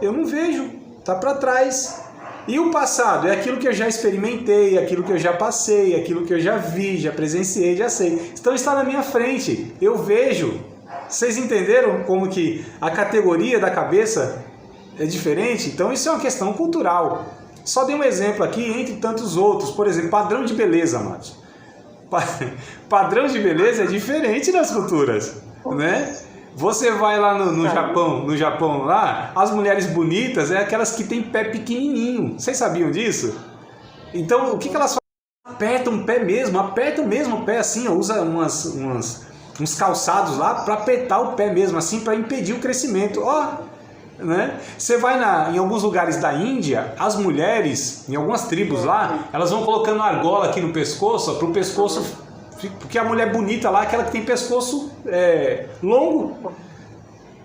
Eu não vejo. Está para trás. E o passado é aquilo que eu já experimentei, aquilo que eu já passei, aquilo que eu já vi, já presenciei, já sei. Então está na minha frente. Eu vejo. Vocês entenderam como que a categoria da cabeça é diferente? Então isso é uma questão cultural. Só dei um exemplo aqui entre tantos outros. Por exemplo, padrão de beleza, amados. Padrão de beleza é diferente das culturas, né? Você vai lá no Japão lá, as mulheres bonitas é aquelas que têm pé pequenininho. Vocês sabiam disso? Então, o que elas fazem? Apertam o pé mesmo o pé assim, ó, usa uns calçados lá para apertar o pé mesmo, assim, para impedir o crescimento. Ó, né? Você vai em alguns lugares da Índia, as mulheres, em algumas tribos lá, elas vão colocando argola aqui no pescoço, para o pescoço, porque a mulher bonita lá é aquela que tem pescoço longo,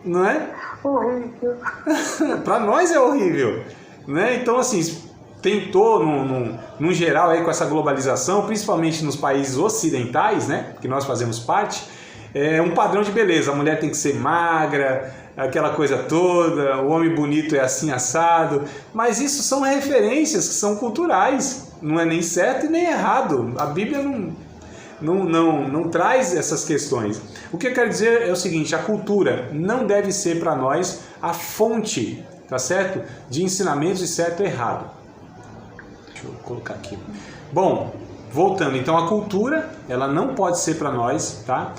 não é? Horrível. Para nós é horrível, né? Então, assim, tentou, no geral, aí, com essa globalização, principalmente nos países ocidentais, né, que nós fazemos parte, um padrão de beleza. A mulher tem que ser magra, aquela coisa toda, o homem bonito é assim assado, mas isso são referências que são culturais, não é nem certo e nem errado. A Bíblia não traz essas questões. O que eu quero dizer é o seguinte: a cultura não deve ser para nós a fonte, tá certo, de ensinamentos de certo e errado. Deixa eu colocar aqui. Bom, voltando, então a cultura, ela não pode ser para nós, tá?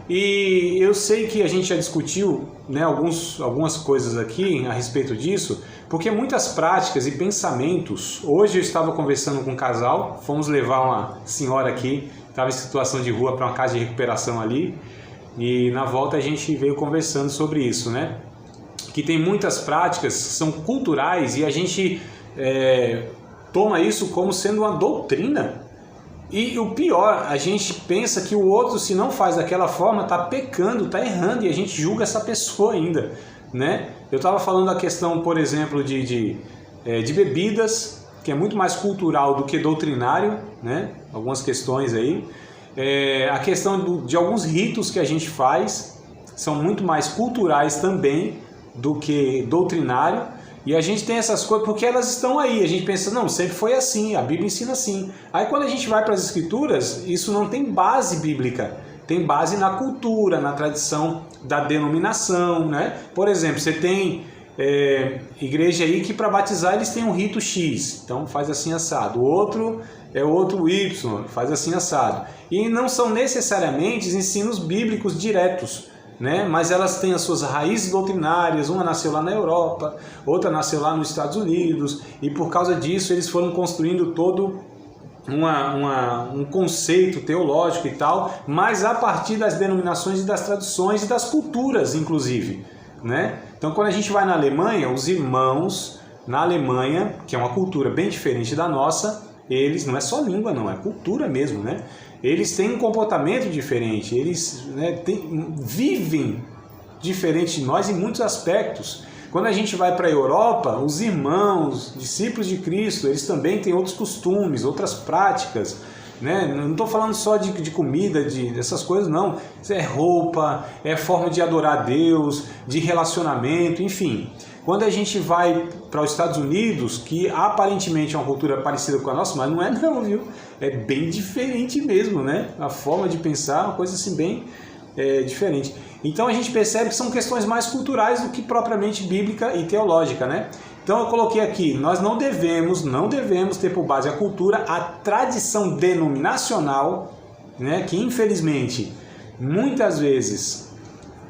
E eu sei que a gente já discutiu, né, algumas coisas aqui a respeito disso, porque muitas práticas e pensamentos... Hoje eu estava conversando com um casal, fomos levar uma senhora aqui, estava em situação de rua, para uma casa de recuperação ali, e na volta a gente veio conversando sobre isso, né? Que tem muitas práticas que são culturais e a gente toma isso como sendo uma doutrina. E o pior, a gente pensa que o outro, se não faz daquela forma, está pecando, está errando, e a gente julga essa pessoa ainda, né? Eu estava falando da questão, por exemplo, de bebidas, que é muito mais cultural do que doutrinário, né? Algumas questões aí. A questão de alguns ritos que a gente faz são muito mais culturais também do que doutrinário. E a gente tem essas coisas porque elas estão aí. A gente pensa, não, sempre foi assim, a Bíblia ensina assim. Aí quando a gente vai para as Escrituras, isso não tem base bíblica. Tem base na cultura, na tradição da denominação, né? Por exemplo, você tem igreja aí que para batizar eles têm um rito X, então faz assim assado. O outro é outro Y, faz assim assado. E não são necessariamente ensinos bíblicos diretos, né? Mas elas têm as suas raízes doutrinárias. Uma nasceu lá na Europa, outra nasceu lá nos Estados Unidos, e por causa disso eles foram construindo todo um conceito teológico e tal, mas a partir das denominações e das tradições e das culturas, inclusive, né? Então, quando a gente vai na Alemanha, os irmãos na Alemanha, que é uma cultura bem diferente da nossa, eles, não é só língua não, é cultura mesmo, né? Eles têm um comportamento diferente, eles, né, vivem diferente de nós em muitos aspectos. Quando a gente vai para a Europa, os irmãos, discípulos de Cristo, eles também têm outros costumes, outras práticas, né? Não estou falando só de comida, dessas coisas, não. É roupa, é forma de adorar a Deus, de relacionamento, enfim. Quando a gente vai para os Estados Unidos, que aparentemente é uma cultura parecida com a nossa, mas não é não, viu? É bem diferente mesmo, né? A forma de pensar é uma coisa assim bem diferente. Então a gente percebe que são questões mais culturais do que propriamente bíblica e teológica, né? Então eu coloquei aqui, nós não devemos ter por base a cultura, a tradição denominacional, né? Que infelizmente, muitas vezes,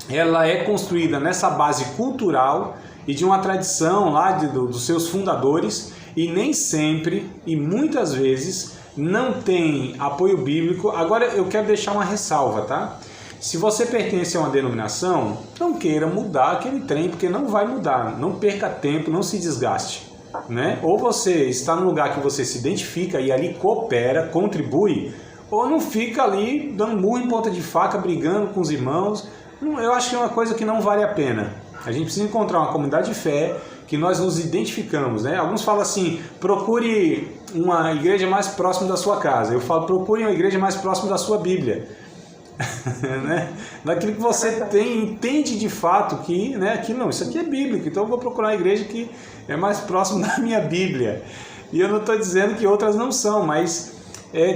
ela é construída nessa base cultural e de uma tradição lá dos seus fundadores, e nem sempre, e muitas vezes, não tem apoio bíblico. Agora eu quero deixar uma ressalva, tá? Se você pertence a uma denominação, não queira mudar aquele trem, porque não vai mudar. Não perca tempo, não se desgaste, né? Ou você está num lugar que você se identifica e ali coopera, contribui, ou não fica ali dando murro em ponta de faca, brigando com os irmãos. Eu acho que é uma coisa que não vale a pena. A gente precisa encontrar uma comunidade de fé que nós nos identificamos, né? Alguns falam assim, procure uma igreja mais próxima da sua casa. Eu falo, procure uma igreja mais próxima da sua Bíblia. Né? Daquilo que você entende de fato que, né, que não, isso aqui é bíblico, então eu vou procurar uma igreja que é mais próxima da minha Bíblia. E eu não estou dizendo que outras não são, mas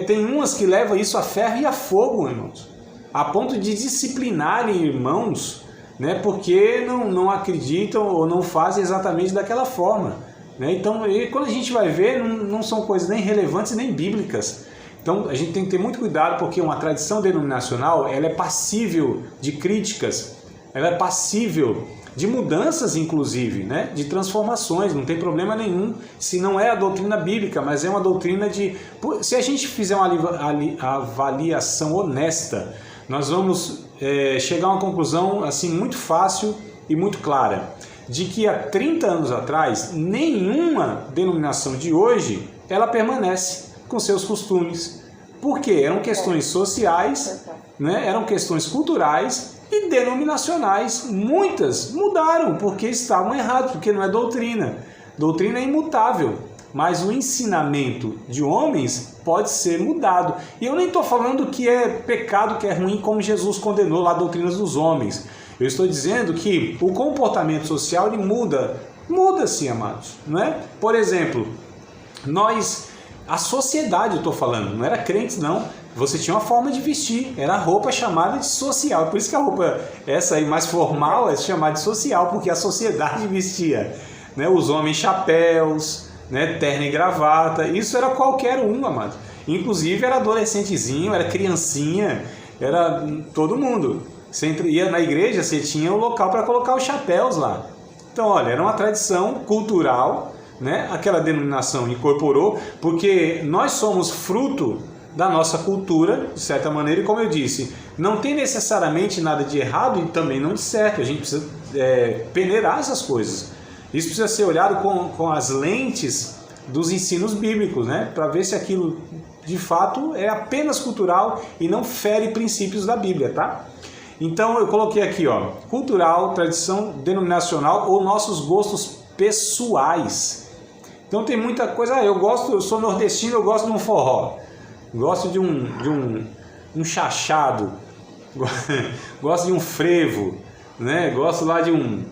tem umas que levam isso a ferro e a fogo, irmãos, a ponto de disciplinarem irmãos, né, porque não acreditam ou não fazem exatamente daquela forma, né? Então, quando a gente vai ver, não são coisas nem relevantes nem bíblicas. Então a gente tem que ter muito cuidado, porque uma tradição denominacional, ela é passível de críticas, ela é passível de mudanças, inclusive, né? De transformações, não tem problema nenhum se não é a doutrina bíblica, mas é uma doutrina de... Se a gente fizer uma avaliação honesta, nós vamos chegar a uma conclusão assim, muito fácil e muito clara, de que há 30 anos atrás, nenhuma denominação de hoje, ela permanece com seus costumes. Por quê? Eram questões sociais, né? Eram questões culturais e denominacionais. Muitas mudaram porque estavam erradas, porque não é doutrina. Doutrina é imutável. mas o ensinamento de homens pode ser mudado. E eu nem estou falando que é pecado, que é ruim, como Jesus condenou lá doutrinas dos homens. Eu estou dizendo que o comportamento social ele muda sim, amados, não é? Por exemplo, a sociedade, eu estou falando, não era crentes não, você tinha uma forma de vestir, era a roupa chamada de social, por isso que a roupa, essa aí mais formal, é chamada de social, porque a sociedade vestia, né? Os homens chapéus, né? Terno e gravata, isso era qualquer um, amado, inclusive era adolescentezinho, era criancinha, era todo mundo. Você ia na igreja, você tinha um local para colocar os chapéus lá. Então, olha, era uma tradição cultural, né? Aquela denominação incorporou, porque nós somos fruto da nossa cultura, de certa maneira, e como eu disse, não tem necessariamente nada de errado e também não de certo, a gente precisa peneirar essas coisas. Isso precisa ser olhado com as lentes dos ensinos bíblicos, né? Para ver se aquilo, de fato, é apenas cultural e não fere princípios da Bíblia, tá? Então eu coloquei aqui, ó, cultural, tradição denominacional ou nossos gostos pessoais. Então tem muita coisa, eu sou nordestino, eu gosto de um forró, gosto de um chachado, gosto de um frevo, né? Gosto lá de um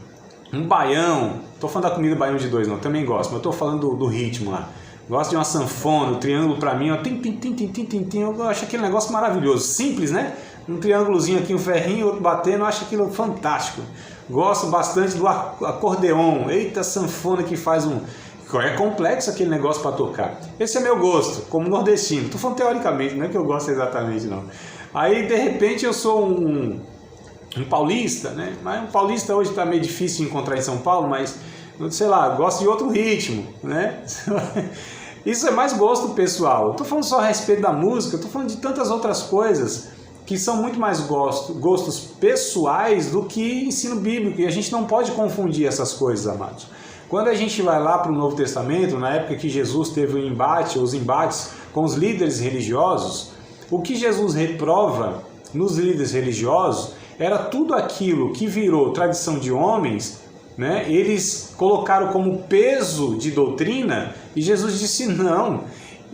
baião. Tô falando da comida baião de dois, não, também gosto, mas eu tô falando do ritmo lá. Gosto de uma sanfona, o triângulo para mim, ó, eu acho aquele negócio maravilhoso, simples, né? Um triângulozinho aqui, um ferrinho, outro batendo, eu acho aquilo fantástico. Gosto bastante do acordeon, eita sanfona que faz é complexo aquele negócio para tocar. Esse é meu gosto, como nordestino. Tô falando teoricamente, não é que eu gosto exatamente, não. Aí, de repente, eu sou um paulista, né? Mas um paulista hoje está meio difícil de encontrar em São Paulo, mas, sei lá, gosto de outro ritmo, né? Isso é mais gosto pessoal. Eu tô falando só a respeito da música, eu tô falando de tantas outras coisas que são muito mais gostos pessoais do que ensino bíblico, e a gente não pode confundir essas coisas, amados. Quando a gente vai lá para o Novo Testamento, na época que Jesus teve os embates com os líderes religiosos, o que Jesus reprova nos líderes religiosos era tudo aquilo que virou tradição de homens, né? Eles colocaram como peso de doutrina, e Jesus disse não.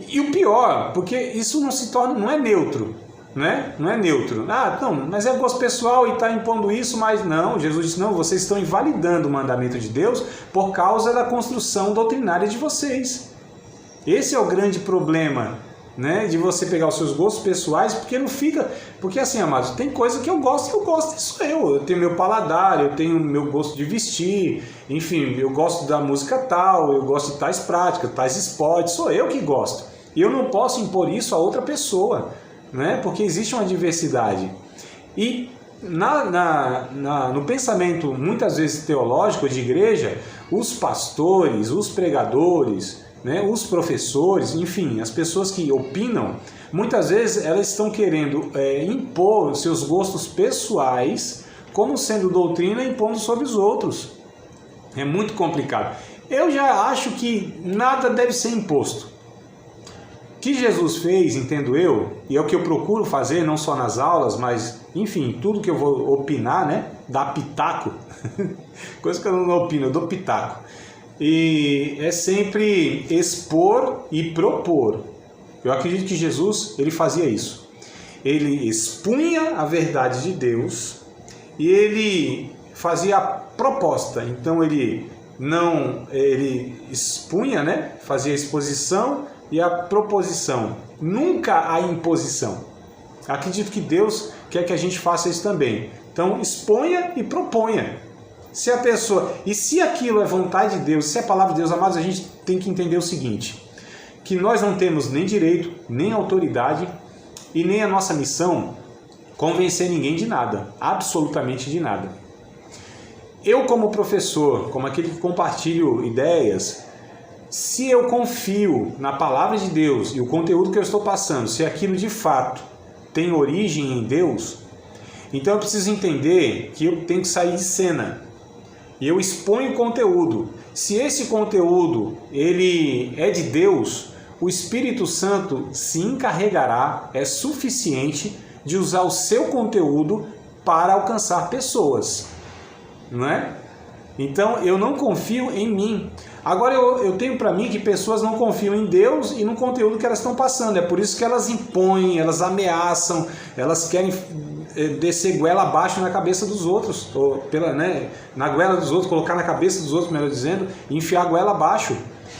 E o pior, porque isso não é neutro, né? Não é neutro. Ah, não, mas é gosto pessoal e está impondo isso, mas não. Jesus disse, não, vocês estão invalidando o mandamento de Deus por causa da construção doutrinária de vocês. Esse é o grande problema, né? De você pegar os seus gostos pessoais, porque não fica... Porque assim, amados, tem coisa que eu gosto, isso eu tenho meu paladar, eu tenho meu gosto de vestir, enfim, eu gosto da música tal, eu gosto de tais práticas, tais esportes, sou eu que gosto. E eu não posso impor isso a outra pessoa, né? Porque existe uma diversidade. E no pensamento, muitas vezes teológico de igreja, os pastores, os pregadores, né? Os professores, enfim, as pessoas que opinam, muitas vezes elas estão querendo impor seus gostos pessoais como sendo doutrina, impondo sobre os outros. É muito complicado. Eu já acho que nada deve ser imposto. O que Jesus fez, entendo eu, e é o que eu procuro fazer, não só nas aulas, mas, enfim, tudo que eu vou opinar, né? Dar pitaco, coisa que eu não opino, eu dou pitaco. E é sempre expor e propor. Eu acredito que Jesus, ele fazia isso. Ele expunha a verdade de Deus e ele fazia a proposta. Então ele expunha, né? Fazia a exposição e a proposição, nunca a imposição. Acredito que Deus quer que a gente faça isso também. Então, exponha e proponha. Se a pessoa... E se aquilo é vontade de Deus, se é palavra de Deus, amados, a gente tem que entender o seguinte, que nós não temos nem direito, nem autoridade e nem a nossa missão convencer ninguém de nada, absolutamente de nada. Eu, como professor, como aquele que compartilho ideias, se eu confio na palavra de Deus e o conteúdo que eu estou passando, se aquilo de fato tem origem em Deus, então eu preciso entender que eu tenho que sair de cena. E eu exponho o conteúdo. Se esse conteúdo ele é de Deus, o Espírito Santo se encarregará, é suficiente, de usar o seu conteúdo para alcançar pessoas. Não é? Então eu não confio em mim. Agora eu tenho para mim que pessoas não confiam em Deus e no conteúdo que elas estão passando. É por isso que elas impõem, elas ameaçam, elas querem descer goela abaixo na cabeça dos outros, ou na goela dos outros, colocar na cabeça dos outros, melhor dizendo, e enfiar a goela abaixo.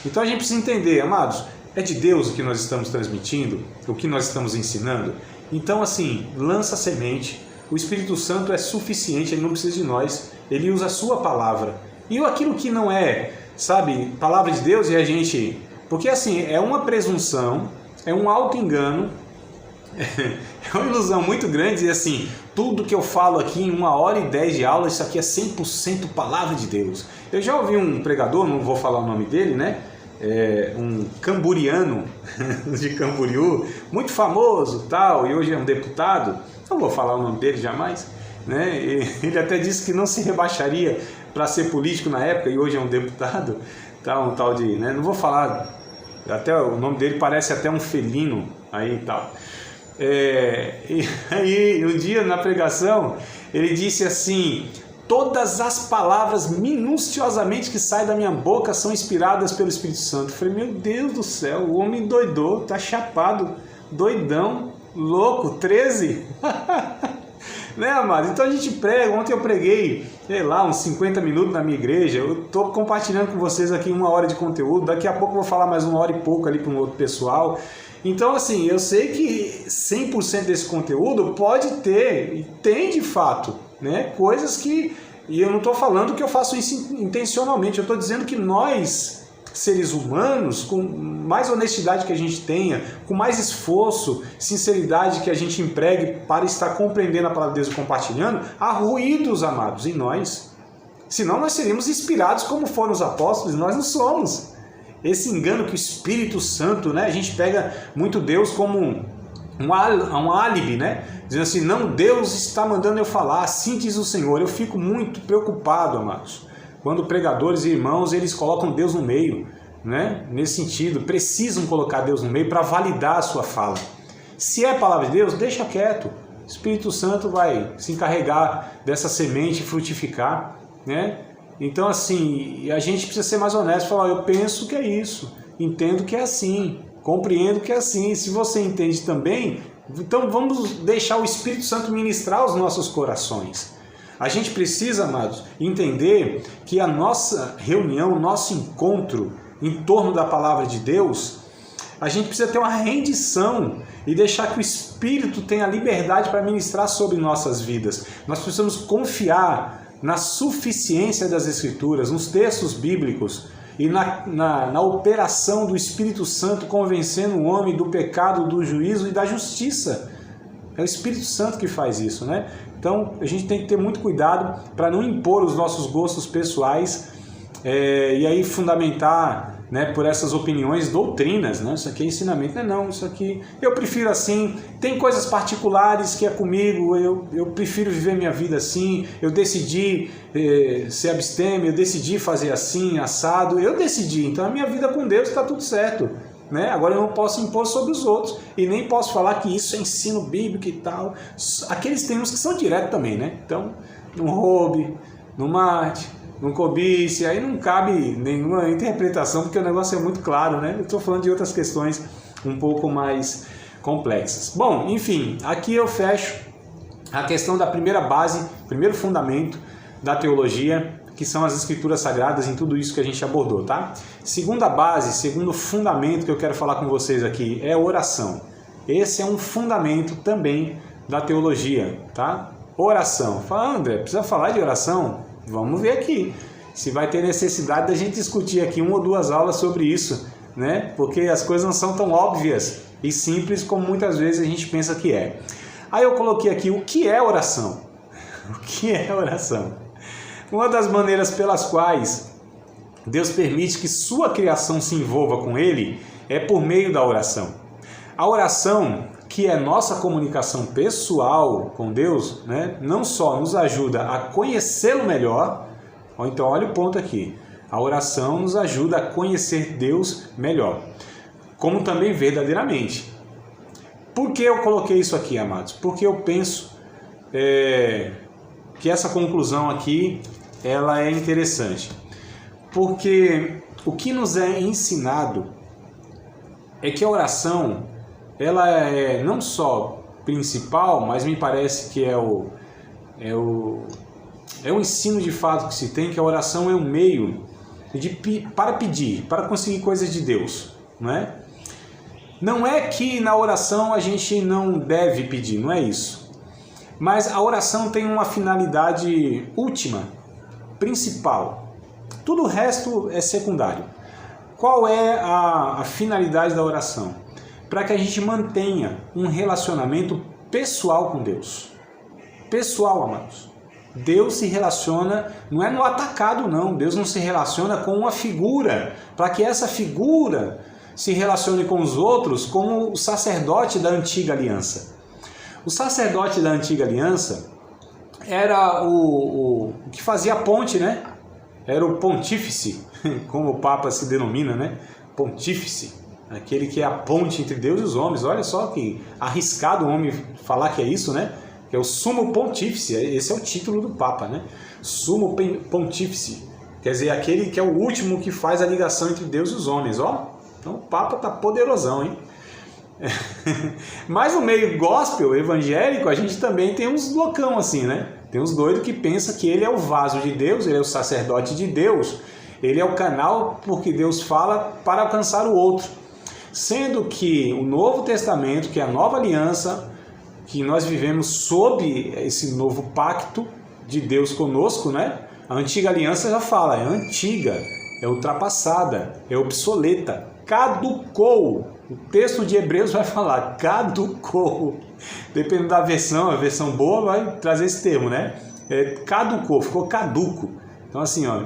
Então a gente precisa entender, amados, é de Deus o que nós estamos transmitindo, o que nós estamos ensinando. Então assim, lança a semente, o Espírito Santo é suficiente, ele não precisa de nós, ele usa a sua palavra. E aquilo que não é, sabe, palavra de Deus, e a gente... Porque assim, é uma presunção, é um auto-engano, é uma ilusão muito grande, e assim, tudo que eu falo aqui em 1h10 de aula, isso aqui é 100% palavra de Deus. Eu já ouvi um pregador, não vou falar o nome dele, né? Um camburiano de Camboriú, muito famoso, tal, e hoje é um deputado, não vou falar o nome dele jamais, né? Ele até disse que não se rebaixaria para ser político na época, e hoje é um deputado, tá? Um tal de, né? Não vou falar, até o nome dele parece até um felino aí e tal. E aí um dia na pregação ele disse assim: todas as palavras minuciosamente que saem da minha boca são inspiradas pelo Espírito Santo. Eu falei, meu Deus do céu, o homem doidou, tá chapado, doidão, louco, 13. Né, amado? Então a gente prega. Ontem eu preguei, sei lá, uns 50 minutos na minha igreja. Eu estou compartilhando com vocês aqui 1 hora de conteúdo. Daqui a pouco eu vou falar mais 1 hora e pouco ali para um outro pessoal. Então, assim, eu sei que 100% desse conteúdo pode ter, e tem de fato, né, coisas que... E eu não estou falando que eu faço isso intencionalmente. Eu estou dizendo que nós, seres humanos, com mais honestidade que a gente tenha, com mais esforço, sinceridade que a gente empregue para estar compreendendo a palavra de Deus e compartilhando, há ruídos, amados, em nós. Senão nós seríamos inspirados como foram os apóstolos, nós não somos. Esse engano que o Espírito Santo, né, a gente pega muito Deus como um álibi, né? Dizendo assim, não, Deus está mandando eu falar, assim diz o Senhor. Eu fico muito preocupado, amados, quando pregadores e irmãos, eles colocam Deus no meio, né? Nesse sentido, precisam colocar Deus no meio para validar a sua fala. Se é a palavra de Deus, deixa quieto. O Espírito Santo vai se encarregar dessa semente frutificar, né? Então, assim, a gente precisa ser mais honesto, falar, eu penso que é isso, entendo que é assim, compreendo que é assim. Se você entende também, então vamos deixar o Espírito Santo ministrar os nossos corações. A gente precisa, amados, entender que a nossa reunião, o nosso encontro em torno da palavra de Deus, a gente precisa ter uma rendição e deixar que o Espírito tenha liberdade para ministrar sobre nossas vidas. Nós precisamos confiar na suficiência das Escrituras, nos textos bíblicos e na operação do Espírito Santo convencendo o homem do pecado, do juízo e da justiça. É o Espírito Santo que faz isso, né? Então a gente tem que ter muito cuidado para não impor os nossos gostos pessoais e aí fundamentar, né, por essas opiniões, doutrinas, né? Isso aqui é ensinamento, não, isso aqui eu prefiro assim, tem coisas particulares que é comigo, eu prefiro viver minha vida assim, eu decidi ser abstêmio, eu decidi fazer assim, assado, eu decidi, então a minha vida com Deus está tudo certo, né? Agora eu não posso impor sobre os outros e nem posso falar que isso é ensino bíblico e tal, aqueles termos que são diretos também, né? Então, não roube, não mate, não cobice, aí não cabe nenhuma interpretação, porque o negócio é muito claro, né? Eu estou falando de outras questões um pouco mais complexas. Bom, enfim, aqui eu fecho a questão da primeira base, primeiro fundamento da teologia, que são as Escrituras Sagradas, em tudo isso que a gente abordou, tá? Segunda base, segundo fundamento que eu quero falar com vocês aqui é oração. Esse é um fundamento também da teologia, tá? Oração. Fala, André, precisa falar de oração? Vamos ver aqui, se vai ter necessidade da gente discutir aqui 1 ou 2 aulas sobre isso, né? Porque as coisas não são tão óbvias e simples como muitas vezes a gente pensa que é. Aí eu coloquei aqui o que é oração. O que é oração? Uma das maneiras pelas quais Deus permite que sua criação se envolva com Ele é por meio da oração. A oração, que é nossa comunicação pessoal com Deus, né, não só nos ajuda a conhecê-lo melhor, ou então olha o ponto aqui, a oração nos ajuda a conhecer Deus melhor, como também verdadeiramente. Por que eu coloquei isso aqui, amados? Porque eu penso que essa conclusão aqui ela é interessante. Porque o que nos é ensinado é que a oração, ela é não só principal, mas me parece que é o ensino de fato que se tem, que a oração é um meio para pedir, para conseguir coisas de Deus, não é? Não é que na oração a gente não deve pedir, não é isso. Mas a oração tem uma finalidade última, principal. Tudo o resto é secundário. Qual é a finalidade da oração? Para que a gente mantenha um relacionamento pessoal com Deus. Pessoal, amados. Deus se relaciona, não é no atacado não, Deus não se relaciona com uma figura, para que essa figura se relacione com os outros como o sacerdote da antiga aliança. O sacerdote da antiga aliança era o que fazia a ponte, né? Era o pontífice, como o Papa se denomina, né? Pontífice, aquele que é a ponte entre Deus e os homens. Olha só que arriscado o homem falar que é isso, né? Que é o sumo pontífice, esse é o título do Papa, né? Sumo pontífice, quer dizer, aquele que é o último que faz a ligação entre Deus e os homens, ó. Então o Papa tá poderosão, hein? Mas no meio gospel, evangélico, a gente também tem uns loucão assim, né? Tem uns doidos que pensam que ele é o vaso de Deus, ele é o sacerdote de Deus, ele é o canal porque Deus fala para alcançar o outro. Sendo que o Novo Testamento, que é a nova aliança, que nós vivemos sob esse novo pacto de Deus conosco, né? A antiga aliança já fala, é antiga, é ultrapassada, é obsoleta, caducou. O texto de Hebreus vai falar, caducou. Dependendo da versão, a versão boa vai trazer esse termo, né? Caducou, ficou caduco. Então assim, ó,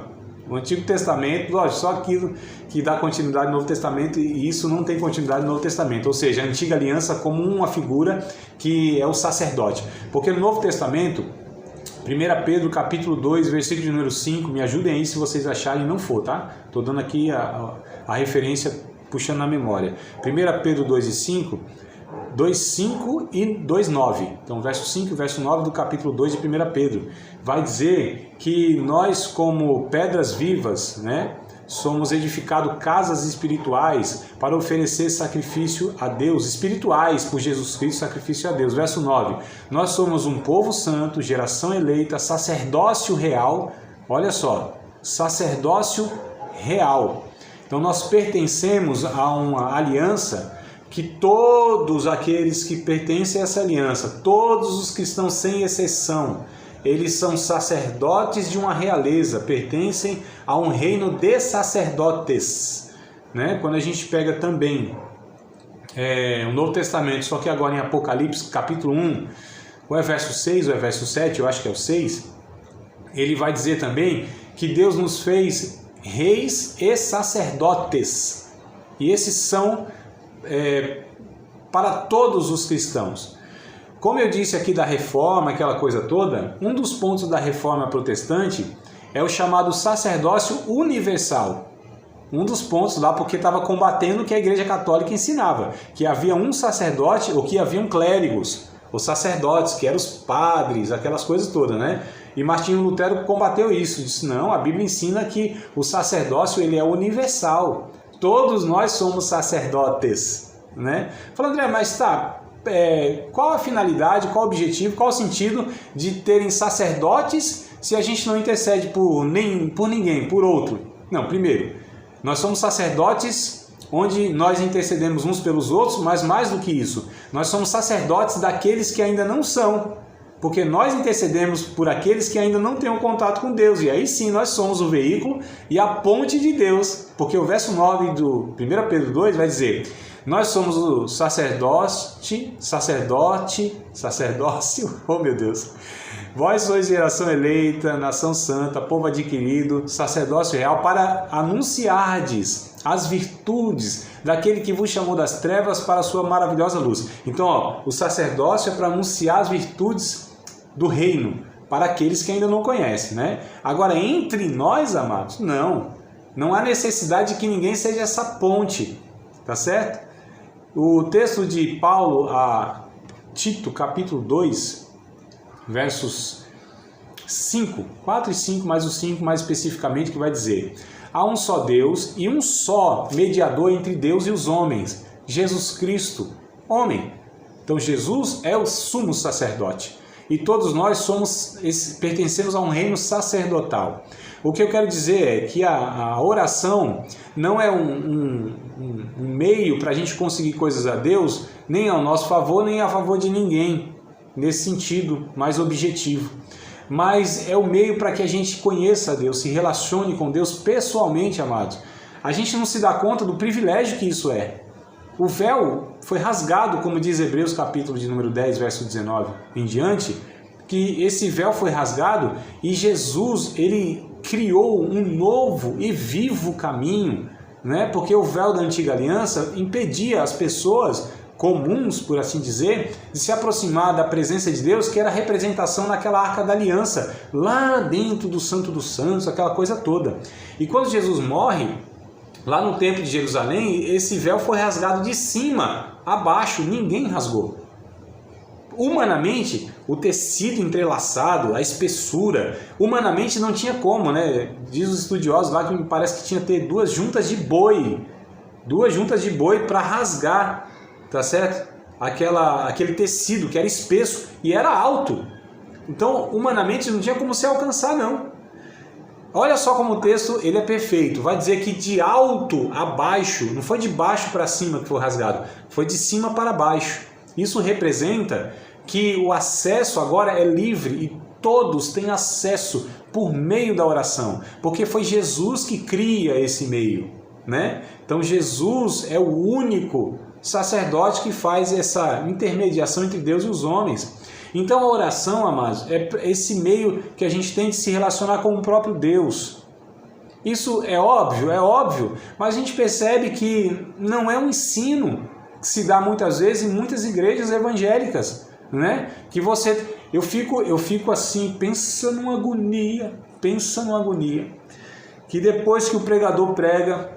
o Antigo Testamento, lógico, só aquilo que dá continuidade no Novo Testamento, e isso não tem continuidade no Novo Testamento, ou seja, a antiga aliança como uma figura que é o sacerdote. Porque no Novo Testamento, 1 Pedro capítulo 2, versículo de número 5, me ajudem aí se vocês acharem, não for, tá? Estou dando aqui a referência, puxando na memória. 1 Pedro 2,5 e 2,9. Então, verso 5 e verso 9 do capítulo 2 de 1 Pedro. Vai dizer que nós, como pedras vivas, né, somos edificados casas espirituais para oferecer sacrifício a Deus, espirituais por Jesus Cristo, sacrifício a Deus. Verso 9. Nós somos um povo santo, geração eleita, sacerdócio real. Olha só, sacerdócio real. Então, nós pertencemos a uma aliança que todos aqueles que pertencem a essa aliança, todos os cristãos sem exceção, eles são sacerdotes de uma realeza, pertencem a um reino de sacerdotes, né? Quando a gente pega também o Novo Testamento, só que agora em Apocalipse, capítulo 1, ou é verso 6 ou é verso 7, eu acho que é o 6, ele vai dizer também que Deus nos fez reis e sacerdotes, e esses são para todos os cristãos. Como eu disse aqui da reforma, aquela coisa toda, um dos pontos da reforma protestante é o chamado sacerdócio universal. Um dos pontos lá, porque estava combatendo o que a Igreja Católica ensinava, que havia um sacerdote, ou que haviam clérigos, os sacerdotes, que eram os padres, aquelas coisas todas, né? E Martinho Lutero combateu isso, disse, não, a Bíblia ensina que o sacerdócio ele é universal. Todos nós somos sacerdotes, né? Falou, André, mas tá, qual a finalidade, qual o objetivo, qual o sentido de terem sacerdotes se a gente não intercede por ninguém, por outro? Não, primeiro, nós somos sacerdotes onde nós intercedemos uns pelos outros, mas mais do que isso, nós somos sacerdotes daqueles que ainda não são, porque nós intercedemos por aqueles que ainda não têm um contato com Deus, e aí sim nós somos o veículo e a ponte de Deus, porque o verso 9 do 1 Pedro 2 vai dizer, nós somos o sacerdócio, oh meu Deus, vós sois geração eleita, nação santa, povo adquirido, sacerdócio real, para anunciardes as virtudes daquele que vos chamou das trevas para a sua maravilhosa luz. Então, ó, o sacerdócio é para anunciar as virtudes do reino para aqueles que ainda não conhecem, né? Agora, entre nós, amados, não há necessidade de que ninguém seja essa ponte, tá certo? O texto de Paulo a Tito, capítulo 2, versos 5, 4 e 5, mais o 5 mais especificamente, que vai dizer, há um só Deus e um só mediador entre Deus e os homens, Jesus Cristo, homem. Então Jesus é o sumo sacerdote e todos nós pertencemos a um reino sacerdotal. O que eu quero dizer é que a oração não é um meio para a gente conseguir coisas a Deus, nem ao nosso favor, nem a favor de ninguém, nesse sentido mais objetivo. Mas é o meio para que a gente conheça a Deus, se relacione com Deus pessoalmente, amados. A gente não se dá conta do privilégio que isso é. O véu foi rasgado, como diz Hebreus capítulo de número 10, verso 19 em diante, que esse véu foi rasgado e Jesus, ele criou um novo e vivo caminho, né? Porque o véu da antiga aliança impedia as pessoas comuns, por assim dizer, de se aproximar da presença de Deus, que era a representação naquela arca da aliança, lá dentro do Santo dos Santos, aquela coisa toda. E quando Jesus morre, lá no templo de Jerusalém, esse véu foi rasgado de cima a baixo, ninguém rasgou. Humanamente, o tecido entrelaçado, a espessura, humanamente não tinha como, né? Diz os estudiosos lá que me parece que tinha que ter duas juntas de boi para rasgar, tá certo? Aquele tecido que era espesso e era alto. Então, humanamente não tinha como se alcançar, não. Olha só como o texto ele é perfeito. Vai dizer que de alto a baixo, não foi de baixo para cima que foi rasgado, foi de cima para baixo. Isso representa que o acesso agora é livre e todos têm acesso por meio da oração, porque foi Jesus que cria esse meio, né? Então Jesus é o único sacerdote que faz essa intermediação entre Deus e os homens. Então a oração, amados, é esse meio que a gente tem de se relacionar com o próprio Deus. Isso é óbvio, mas a gente percebe que não é um ensino que se dá muitas vezes em muitas igrejas evangélicas, né? Que eu fico assim, pensa numa agonia, que depois que o pregador prega,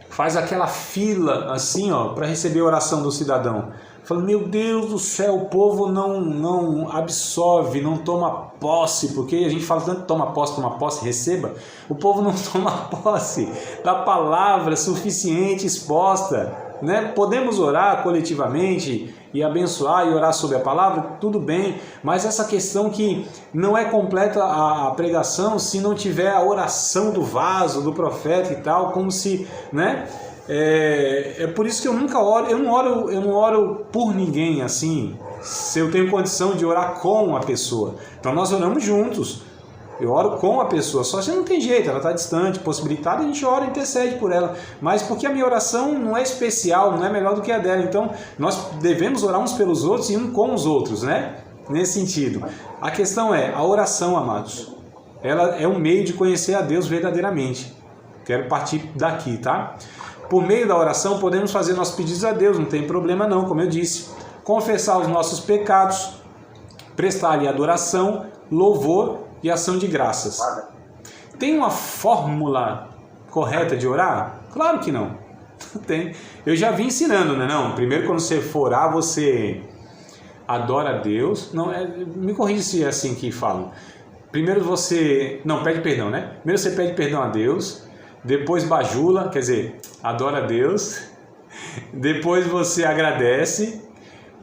faz aquela fila assim, ó, para receber a oração do cidadão. Fala, meu Deus do céu, o povo não absorve, não toma posse, porque a gente fala tanto toma posse, receba. O povo não toma posse da palavra suficiente exposta, né? Podemos orar coletivamente e abençoar e orar sobre a palavra, tudo bem, mas essa questão que não é completa a pregação se não tiver a oração do vaso, do profeta e tal, como se, né? É por isso que eu nunca oro, eu não oro por ninguém assim, se eu tenho condição de orar com a pessoa. Então nós oramos juntos, eu oro com a pessoa, só se não tem jeito, ela está distante, possibilitada, a gente ora e intercede por ela, mas porque a minha oração não é especial, não é melhor do que a dela, então nós devemos orar uns pelos outros e um com os outros, né? Nesse sentido. A questão é, a oração, amados, ela é um meio de conhecer a Deus verdadeiramente. Quero partir daqui, tá? Por meio da oração podemos fazer nossos pedidos a Deus, não tem problema não, como eu disse. Confessar os nossos pecados, prestar-lhe adoração, louvor e ação de graças. Tem uma fórmula correta de orar? Claro que não. Tem. Eu já vim ensinando, né? Não, primeiro quando você for orar, você adora a Deus. Não, me corrija se é assim que falam. Primeiro você... Não, pede perdão, né? Primeiro você pede perdão a Deus, depois bajula, quer dizer, adora a Deus, depois você agradece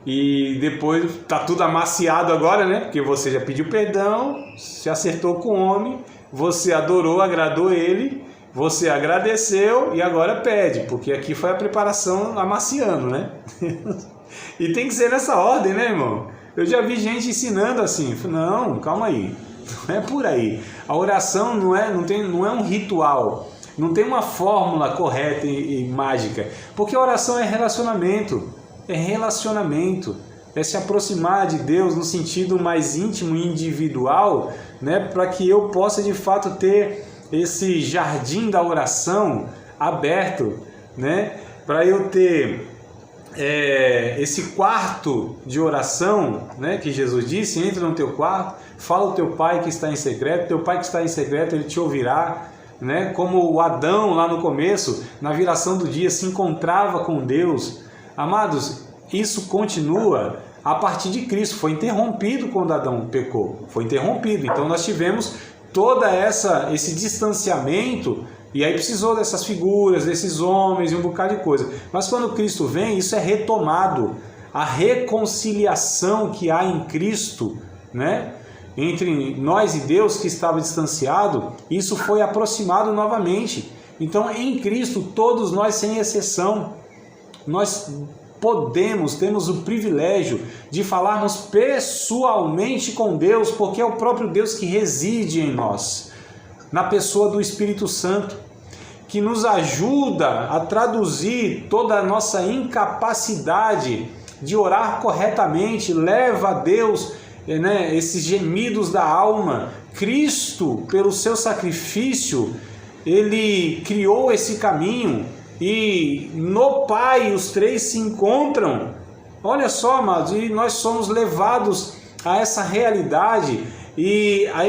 e depois tá tudo amaciado agora, né? Porque você já pediu perdão, se acertou com o homem, você adorou, agradou ele, você agradeceu e agora pede, porque aqui foi a preparação amaciando, né? E tem que ser nessa ordem, né, irmão? Eu já vi gente ensinando assim, não, calma aí, não é por aí. A oração não é um ritual. Não tem uma fórmula correta e mágica, porque a oração é relacionamento, é se aproximar de Deus no sentido mais íntimo e individual, né, para que eu possa de fato ter esse jardim da oração aberto, né, para eu ter esse quarto de oração, né, que Jesus disse, entra no teu quarto, fala ao teu pai que está em secreto, teu pai que está em secreto, ele te ouvirá. Né? Como o Adão lá no começo, na viração do dia, se encontrava com Deus. Amados, isso continua a partir de Cristo. Foi interrompido quando Adão pecou. Foi interrompido. Então nós tivemos todo esse distanciamento E aí precisou dessas figuras, desses homens e um bocado de coisa. Mas quando Cristo vem, isso é retomado. A reconciliação que há em Cristo, né, entre nós e Deus que estava distanciado, isso foi aproximado novamente. Então, em Cristo, todos nós, sem exceção, nós temos o privilégio de falarmos pessoalmente com Deus, porque é o próprio Deus que reside em nós, na pessoa do Espírito Santo, que nos ajuda a traduzir toda a nossa incapacidade de orar corretamente, leva a Deus, né, esses gemidos da alma. Cristo, pelo seu sacrifício, ele criou esse caminho e no Pai os três se encontram. Olha só, amados, e nós somos levados a essa realidade e a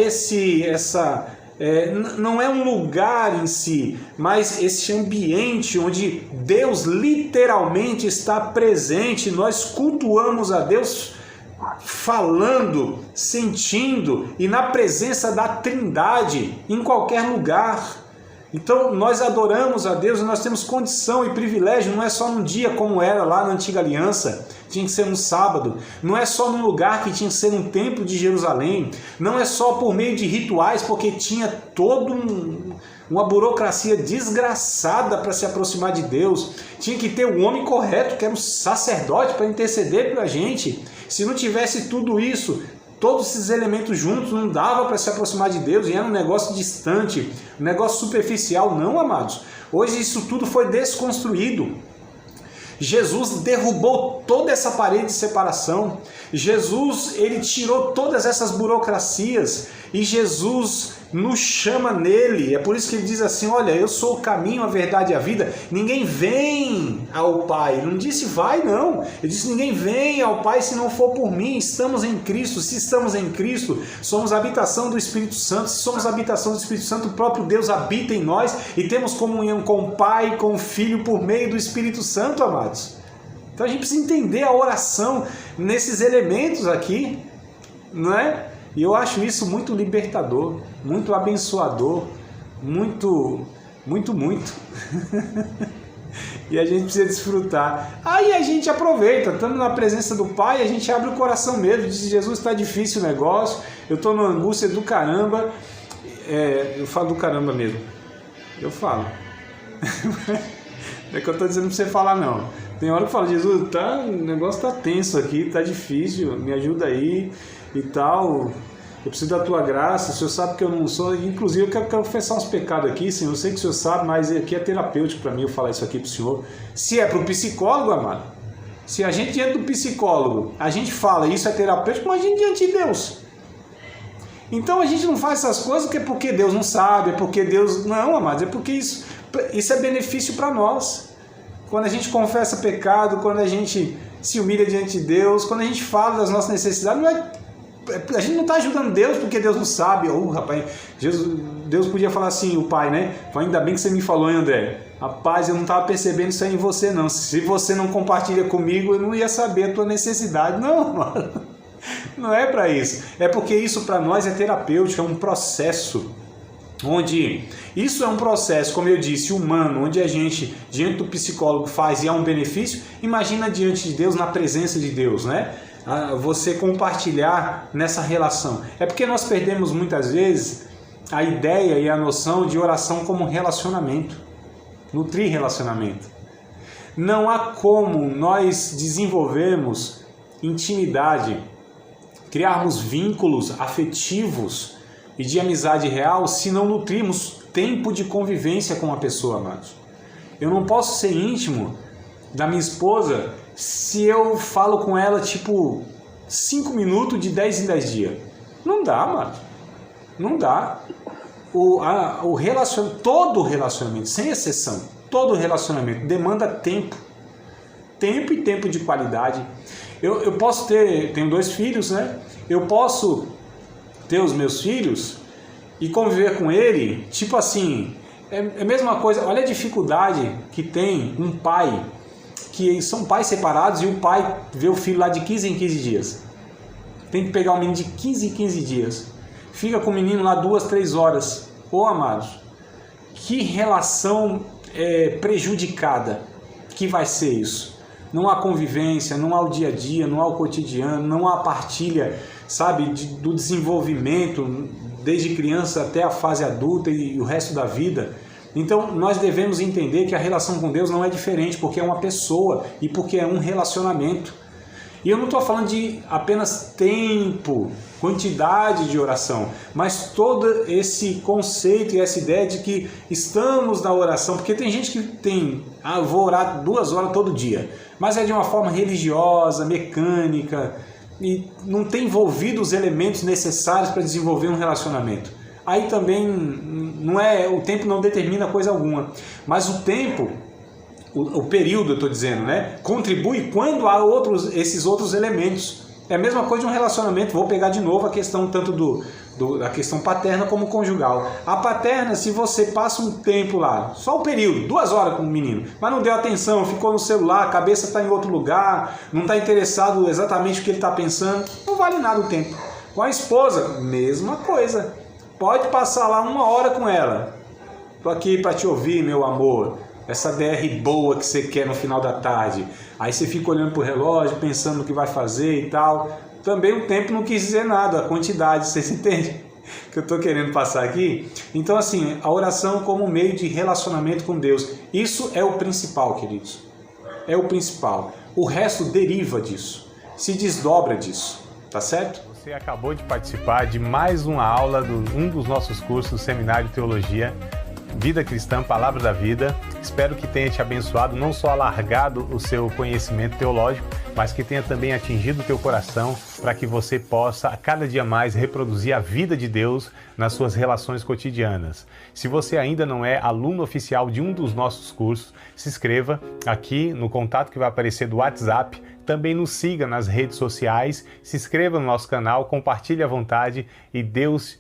não é um lugar em si, mas esse ambiente onde Deus literalmente está presente. Nós cultuamos a Deus falando, sentindo e na presença da Trindade em qualquer lugar. Então nós adoramos a Deus e nós temos condição e privilégio, não é só num dia como era lá na Antiga Aliança, tinha que ser um sábado, não é só num lugar que tinha que ser um templo de Jerusalém, não é só por meio de rituais, porque tinha toda uma burocracia desgraçada para se aproximar de Deus, tinha que ter o homem correto, que era um sacerdote para interceder pela gente. Se não tivesse tudo isso, todos esses elementos juntos, não dava para se aproximar de Deus, e era um negócio distante, um negócio superficial. Não, amados. Hoje isso tudo foi desconstruído. Jesus derrubou toda essa parede de separação. Jesus, ele tirou todas essas burocracias, e Jesus nos chama nele. É por isso que ele diz assim: olha, eu sou o caminho, a verdade e a vida. Ninguém vem ao Pai. Ele não disse vai, não. Ele disse: ninguém vem ao Pai se não for por mim. Estamos em Cristo. Se estamos em Cristo, somos a habitação do Espírito Santo. Se somos a habitação do Espírito Santo, o próprio Deus habita em nós e temos comunhão com o Pai, com o Filho, por meio do Espírito Santo, amados. Então a gente precisa entender a oração nesses elementos aqui, não é? E eu acho isso muito libertador, muito abençoador, muito. E a gente precisa desfrutar. Aí a gente aproveita, estamos na presença do Pai, a gente abre o coração mesmo, diz: Jesus, está difícil o negócio, eu estou numa angústia do caramba. Eu falo do caramba mesmo. Eu falo. Não é que eu estou dizendo para você falar, não. Tem hora que eu falo: Jesus, o negócio está tenso aqui, está difícil, me ajuda aí e tal, eu preciso da tua graça, o Senhor sabe que eu não sou, inclusive eu quero confessar uns pecados aqui, Senhor, eu sei que o Senhor sabe, mas aqui é terapêutico para mim eu falar isso aqui para o Senhor. Se é para o psicólogo, amado, se a gente diante do psicólogo, a gente fala isso é terapêutico, mas a gente diante de Deus. Então a gente não faz essas coisas porque Deus não sabe, é porque Deus... Não, amados, é porque isso é benefício para nós. Quando a gente confessa pecado, quando a gente se humilha diante de Deus, quando a gente fala das nossas necessidades, a gente não está ajudando Deus porque Deus não sabe. Rapaz, Deus podia falar assim, o Pai, né? Ainda bem que você me falou, hein, André? Rapaz, eu não estava percebendo isso aí em você, não. Se você não compartilha comigo, eu não ia saber a tua necessidade. Não, mano. Não é para isso. É porque isso para nós é terapêutico, é um processo. Onde isso é um processo, como eu disse, humano, onde a gente, diante do psicólogo, faz e há um benefício. Imagina diante de Deus, na presença de Deus, né? Você compartilhar nessa relação. É porque nós perdemos muitas vezes a ideia e a noção de oração como relacionamento, nutrir relacionamento. Não há como nós desenvolvermos intimidade, criarmos vínculos afetivos e de amizade real se não nutrirmos tempo de convivência com a pessoa, amados. Eu não posso ser íntimo da minha esposa se eu falo com ela tipo 5 minutos de 10 em 10 dias. Não dá, mano. Não dá. Todo relacionamento, sem exceção, todo relacionamento demanda tempo. Tempo e tempo de qualidade. Eu posso tenho 2 filhos, né? Eu posso ter os meus filhos e conviver com ele, tipo assim, é a mesma coisa. Olha a dificuldade que tem um pai, que são pais separados, e o pai vê o filho lá de 15 em 15 dias. Tem que pegar o menino de 15 em 15 dias. Fica com o menino lá 2, 3 horas. Ô, amados, que relação prejudicada que vai ser isso. Não há convivência, não há o dia a dia, não há o cotidiano, não há partilha, sabe, do desenvolvimento desde criança até a fase adulta e o resto da vida. Então nós devemos entender que a relação com Deus não é diferente, porque é uma pessoa e porque é um relacionamento. E eu não estou falando de apenas tempo, quantidade de oração, mas todo esse conceito e essa ideia de que estamos na oração, porque tem gente que tem, eu vou orar 2 horas todo dia, mas é de uma forma religiosa, mecânica, e não tem envolvido os elementos necessários para desenvolver um relacionamento. Aí também o tempo não determina coisa alguma, mas o tempo, o período, eu estou dizendo, né, contribui quando há esses outros elementos. É a mesma coisa de um relacionamento. Vou pegar de novo a questão tanto da questão paterna como conjugal. A paterna, se você passa um tempo lá, só um período, 2 horas com o menino, mas não deu atenção, ficou no celular, a cabeça está em outro lugar, não está interessado exatamente no que ele está pensando, não vale nada o tempo. Com a esposa, mesma coisa. Pode passar lá 1 hora com ela. Estou aqui para te ouvir, meu amor. Essa DR boa que você quer no final da tarde. Aí você fica olhando para o relógio, pensando no que vai fazer e tal. Também o tempo não quis dizer nada, a quantidade, vocês entendem o que eu estou querendo passar aqui? Então assim, a oração como meio de relacionamento com Deus. Isso é o principal, queridos. É o principal. O resto deriva disso, se desdobra disso, tá certo? Você acabou de participar de mais uma aula de um dos nossos cursos, Seminário de Teologia, Vida Cristã, Palavra da Vida. Espero que tenha te abençoado, não só alargado o seu conhecimento teológico, mas que tenha também atingido o teu coração para que você possa, a cada dia mais, reproduzir a vida de Deus nas suas relações cotidianas. Se você ainda não é aluno oficial de um dos nossos cursos, se inscreva aqui no contato que vai aparecer do WhatsApp. Também nos siga nas redes sociais, se inscreva no nosso canal, compartilhe à vontade e Deus